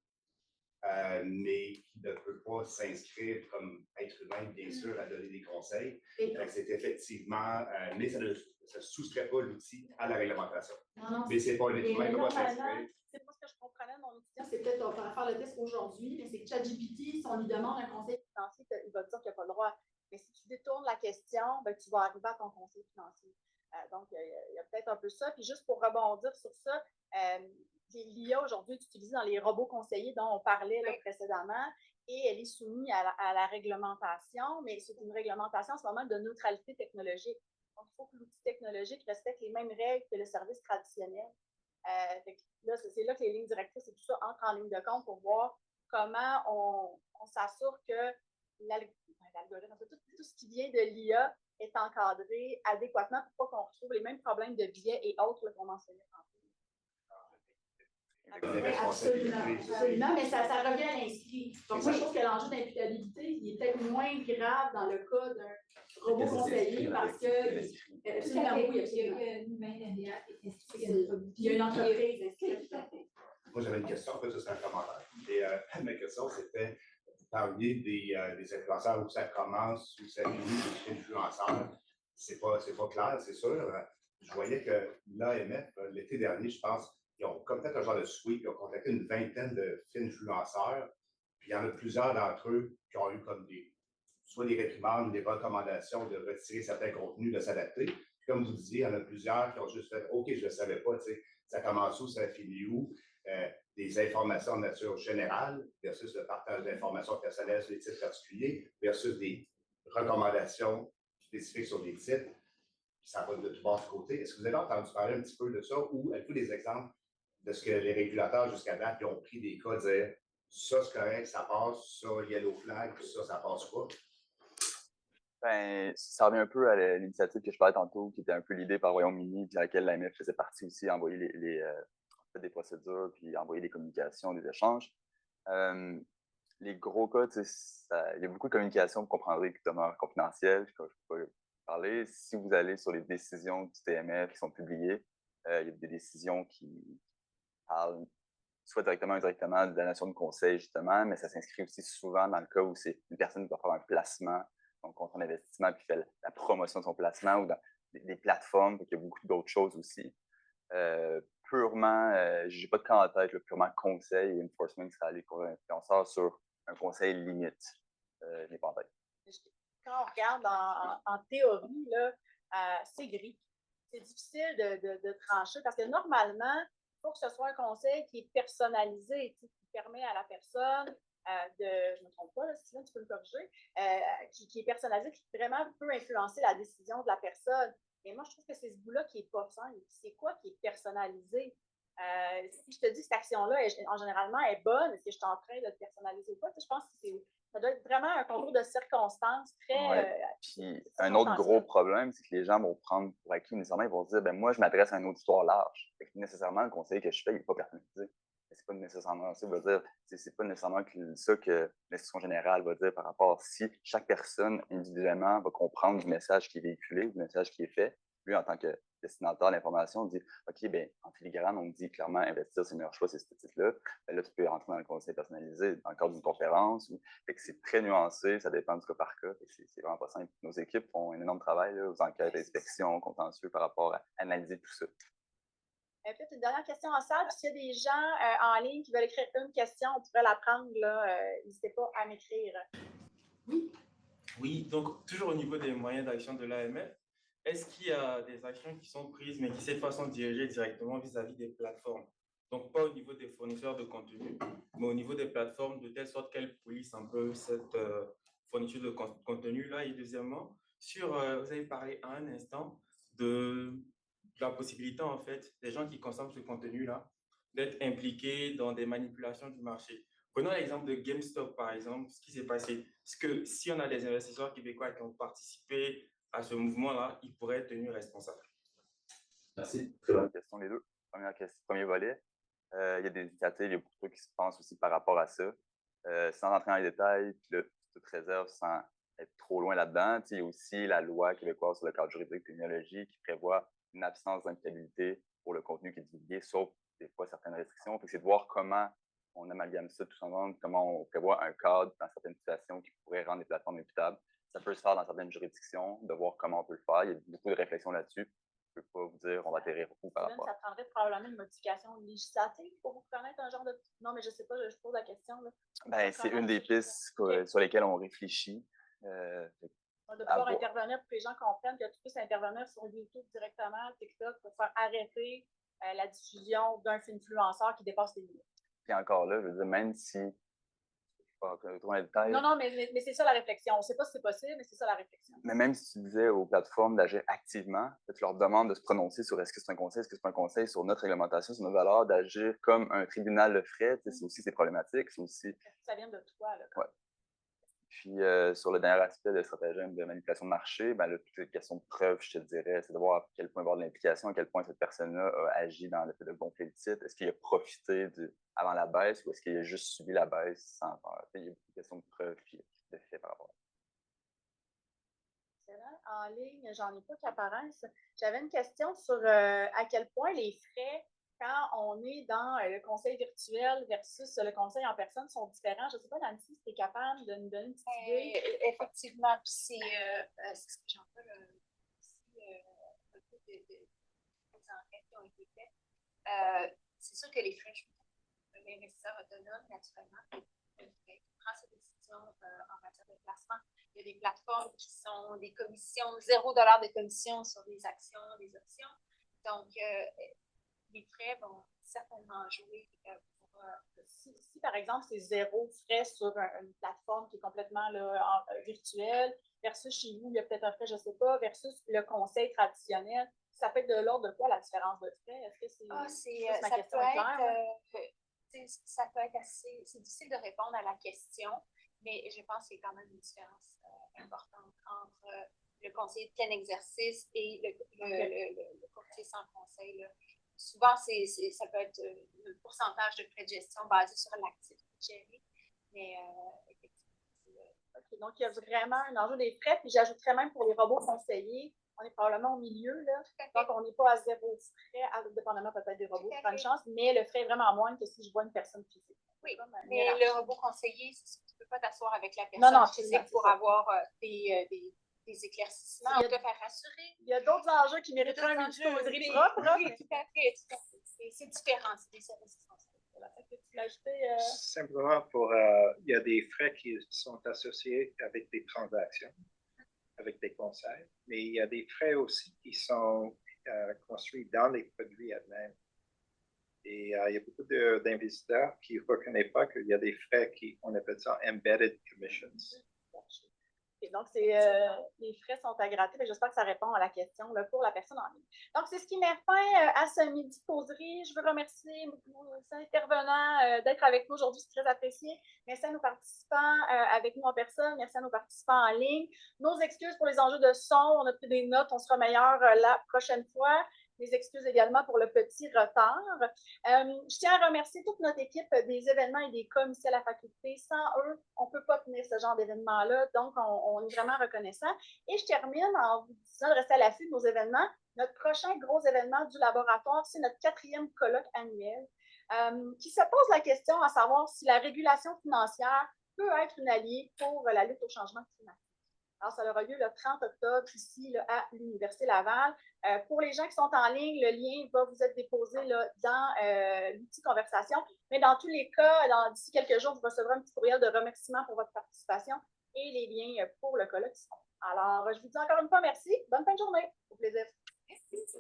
mais qui ne peut pas s'inscrire comme être humain, bien sûr, à donner des conseils. C'est effectivement, mais ça ne soustrait pas l'outil à la réglementation. Non, mais c'est pas un être humain qui va s'inscrire. C'est pas ce que je comprenais de mon étudiant, c'est peut-être, on pourrait faire le test aujourd'hui, mais c'est que ChatGPT, si on lui demande un conseil financier, il va te dire qu'il n'a pas le droit. Mais si tu détournes la question, tu vas arriver à ton conseil financier. Donc, il y a peut-être un peu ça. Puis juste pour rebondir sur ça, l'IA aujourd'hui est utilisée dans les robots conseillers dont on parlait là, précédemment et elle est soumise à la réglementation, mais c'est une réglementation en ce moment de neutralité technologique. Donc, il faut que l'outil technologique respecte les mêmes règles que le service traditionnel. Là, c'est là que les lignes directrices et tout ça entrent en ligne de compte pour voir comment on s'assure que l'algorithme, tout ce qui vient de l'IA est encadré adéquatement pour pas qu'on retrouve les mêmes problèmes de biais et autres qu'on mentionnait tantôt. des responsabilités. Absolument, mais ça revient à l'inscrit. Donc, moi, je trouve que l'enjeu d'imputabilité, il est peut-être moins grave dans le cas d'un robot conseiller parce que. Absolument, oui, absolument. Il y a une humain derrière qui est inscrit. Il y a une entreprise inscrite. Moi, j'avais une question, en fait, ça c'est un commentaire. Et ma question, c'était, vous parliez des influenceurs, où ça commence, où ça finit, des influenceurs. C'est pas clair, c'est sûr. Je voyais que l'AMF, l'été dernier, je pense, ils ont comme fait un genre de sweep, ils ont contacté une vingtaine de influenceurs. Puis il y en a plusieurs d'entre eux qui ont eu comme soit des réprimandes, des recommandations de retirer certains contenus, de s'adapter. Puis comme vous disiez, il y en a plusieurs qui ont juste fait OK, je ne savais pas, tu sais, ça commence où, ça finit où. Des informations de nature générale versus le partage d'informations personnelles sur des titres particuliers versus des recommandations spécifiques sur des titres. Ça va de tout bord de côté. Est-ce que vous avez entendu parler un petit peu de ça ou avez-vous des exemples de ce que les régulateurs jusqu'à date ils ont pris des cas, dire ça c'est correct, ça passe, ça yellow flag, ça passe pas? Ben, ça revient un peu à l'initiative que je parlais tantôt, qui était un peu l'idée par Royaume-Uni, puis à laquelle l'AMF faisait partie aussi, envoyer des procédures, puis envoyer des communications, des échanges. Les gros cas, il y a beaucoup de communications, vous comprendrez, qui demeurent confidentielles, je ne peux pas parler. Si vous allez sur les décisions du TMF qui sont publiées, il y a des décisions qui parlent soit directement ou indirectement de la nation de conseil, justement, mais ça s'inscrit aussi souvent dans le cas où c'est une personne qui va faire un placement, donc contre un investissement, puis fait la promotion de son placement, ou dans des plateformes, donc il y a beaucoup d'autres choses aussi. Purement, je n'ai pas de cas en tête, purement conseil et enforcement qui serait allé pour un influenceur sur un conseil limite. Je n'ai pas en tête. Quand on regarde en théorie, là, c'est gris. C'est difficile de trancher parce que normalement, il faut que ce soit un conseil qui est personnalisé, qui permet à la personne je ne me trompe pas, là, Steven, tu peux me corriger, qui est personnalisé, qui vraiment peut influencer la décision de la personne. Mais moi, je trouve que c'est ce bout-là qui n'est pas simple. C'est quoi qui est personnalisé? Si je te dis que cette action-là, en généralement, est bonne, est-ce que je suis en train de le personnaliser ou pas? Je pense que ça doit être vraiment un concours de circonstances très. Puis un autre gros problème, c'est que les gens vont prendre pour acquis nécessairement, ils vont se dire, ben moi, je m'adresse à un auditoire large. Fait que nécessairement, le conseil que je fais, il n'est pas personnalisé. C'est pas nécessairement ça, c'est pas nécessairement ça que l'institution générale va dire par rapport à si chaque personne individuellement va comprendre du message qui est véhiculé, du message qui est fait. Lui, en tant que destinataire de l'information, on dit OK, bien, en filigrane, on dit clairement investir, c'est le meilleur choix, c'est ce titre-là. Ben là, tu peux rentrer dans le conseil personnalisé dans le cadre d'une conférence. Fait que c'est très nuancé, ça dépend du cas par cas. C'est vraiment pas simple. Nos équipes font un énorme travail là, aux enquêtes, inspections, contentieux par rapport à analyser tout ça. Peut-être une dernière question en salle. S'il y a des gens en ligne qui veulent écrire une question, on pourrait la prendre. N'hésitez pas à m'écrire. Oui. Oui, donc toujours au niveau des moyens d'action de l'AMF, est-ce qu'il y a des actions qui sont prises, mais qui cette fois sont dirigées directement vis-à-vis des plateformes? Donc pas au niveau des fournisseurs de contenu, mais au niveau des plateformes, de telle sorte qu'elles polissent un peu cette fourniture de contenu-là. Et deuxièmement, vous avez parlé à un instant de la possibilité, en fait, des gens qui consomment ce contenu-là, d'être impliqués dans des manipulations du marché. Prenons l'exemple de GameStop, par exemple. Ce qui s'est passé, c'est que si on a des investisseurs québécois qui ont participé à ce mouvement-là, ils pourraient être tenus responsables. Merci. Très bonne question, les deux. Premier volet. Il y a des initiatives, il y a beaucoup de trucs qui se pensent aussi par rapport à ça. Sans rentrer dans les détails, puis là, toute réserve, sans être trop loin là-dedans, il y a aussi la loi québécoise sur le cadre juridique de technologie qui prévoit une absence d'imputabilité pour le contenu qui est divulgué, sauf des fois certaines restrictions. C'est de voir comment on amalgame ça tout ensemble, comment on prévoit un cadre dans certaines situations qui pourraient rendre les plateformes imputables. Ça peut se faire dans certaines juridictions, de voir comment on peut le faire. Il y a beaucoup de réflexions là-dessus. Je ne peux pas vous dire on va atterrir où par rapport. Ça prendrait probablement une modification législative pour vous connaître un genre de. Non, mais je ne sais pas, je pose la question. Ben, c'est une des pistes sur lesquelles on réfléchit. De pouvoir intervenir pour que les gens comprennent que tu puisses intervenir sur YouTube directement, TikTok, pour faire arrêter la diffusion d'un influenceur qui dépasse les limites. Puis encore là, je veux dire, même si. Trop un détail. Non, mais c'est ça la réflexion. On ne sait pas si c'est possible, mais c'est ça la réflexion. Mais même si tu disais aux plateformes d'agir activement, tu leur demandes de se prononcer sur est-ce que c'est un conseil, est-ce que c'est pas un conseil, sur notre réglementation, sur nos valeurs, d'agir comme un tribunal le ferait, c'est aussi problématique. C'est aussi. Ça vient de toi, là. Ouais. Puis, sur le dernier aspect de stratagème de manipulation de marché, ben, là, toute la question de preuve, je te dirais, c'est de voir à quel point il va y avoir de l'implication, à quel point cette personne-là a agi dans le fait de gonfler le titre. Est-ce qu'il a profité avant la baisse ou est-ce qu'il a juste subi la baisse sans faire? Il y a beaucoup de questions de preuve puis de fait par rapport à ça. Excellent. En ligne, j'en ai pas qui apparaissent. J'avais une question sur à quel point les frais, quand on est dans le conseil virtuel versus le conseil en personne, sont différents. Je ne sais pas, Nancy, si tu es capable de nous donner une petite idée. Effectivement, puis c'est ce que j'en peux aussi un peu des enquêtes qui ont été faites. C'est sûr que les frais, l'investisseur autonome, naturellement, prend ses décisions en matière de placement. Il y a des plateformes qui sont des commissions, 0$ de commission sur des actions, des options. Donc, les frais vont certainement jouer pour. Si, par exemple, c'est 0 frais sur une plateforme qui est complètement virtuelle, versus chez vous, il y a peut-être un frais, je ne sais pas, versus le conseil traditionnel, ça peut être de l'ordre de quoi la différence de frais? Est-ce que c'est. Ça peut être assez. C'est difficile de répondre à la question, mais je pense qu'il y a quand même une différence importante entre le conseiller de plein exercice et le courtier sans conseil. Là. Souvent, ça peut être un pourcentage de frais de gestion basé sur l'actif géré, mais effectivement. OK, donc il y a vraiment un enjeu des frais, puis j'ajouterais même pour les robots conseillers, on est probablement au milieu, là. Donc on n'est pas à 0 frais, dépendamment peut-être des robots, c'est pas une chance, mais le frais est vraiment moindre que si je vois une personne physique. Oui, mais le robot conseiller, tu ne peux pas t'asseoir avec la personne physique pour avoir des éclaircissements ou te faire rassurer. Il y a d'autres enjeux qui mériteraient un multi-causerie propre. Oui, tout à fait. C'est différent, c'est des services essentiels. Simplement il y a des frais qui sont associés avec des transactions, avec des conseils, mais il y a des frais aussi qui sont construits dans les produits eux-mêmes. Et il y a beaucoup d'investisseurs qui ne reconnaissent pas qu'il y a des frais on appelle ça embedded commissions. Et donc, les frais sont à gratter, mais j'espère que ça répond à la question là, pour la personne en ligne. Donc, c'est ce qui met fin à ce midi causerie. Je veux remercier les intervenants d'être avec nous aujourd'hui, c'est très apprécié. Merci à nos participants avec nous en personne, merci à nos participants en ligne. Nos excuses pour les enjeux de son, on a pris des notes, on sera meilleur la prochaine fois. Les excuses également pour le petit retard. Je tiens à remercier toute notre équipe des événements et des coms ici à la faculté. Sans eux, on ne peut pas tenir ce genre d'événement-là, donc on est vraiment reconnaissant. Et je termine en vous disant de rester à l'affût de nos événements. Notre prochain gros événement du laboratoire, c'est notre 4e colloque annuel qui se pose la question à savoir si la régulation financière peut être une alliée pour la lutte au changement climatique. Alors, ça aura lieu le 30 octobre ici là, à l'Université Laval. Pour les gens qui sont en ligne, le lien va vous être déposé là, dans l'outil conversation. Mais dans tous les cas, d'ici quelques jours, vous recevrez un petit courriel de remerciement pour votre participation et les liens pour le colloque. Alors, je vous dis encore une fois merci. Bonne fin de journée. Au plaisir. Merci.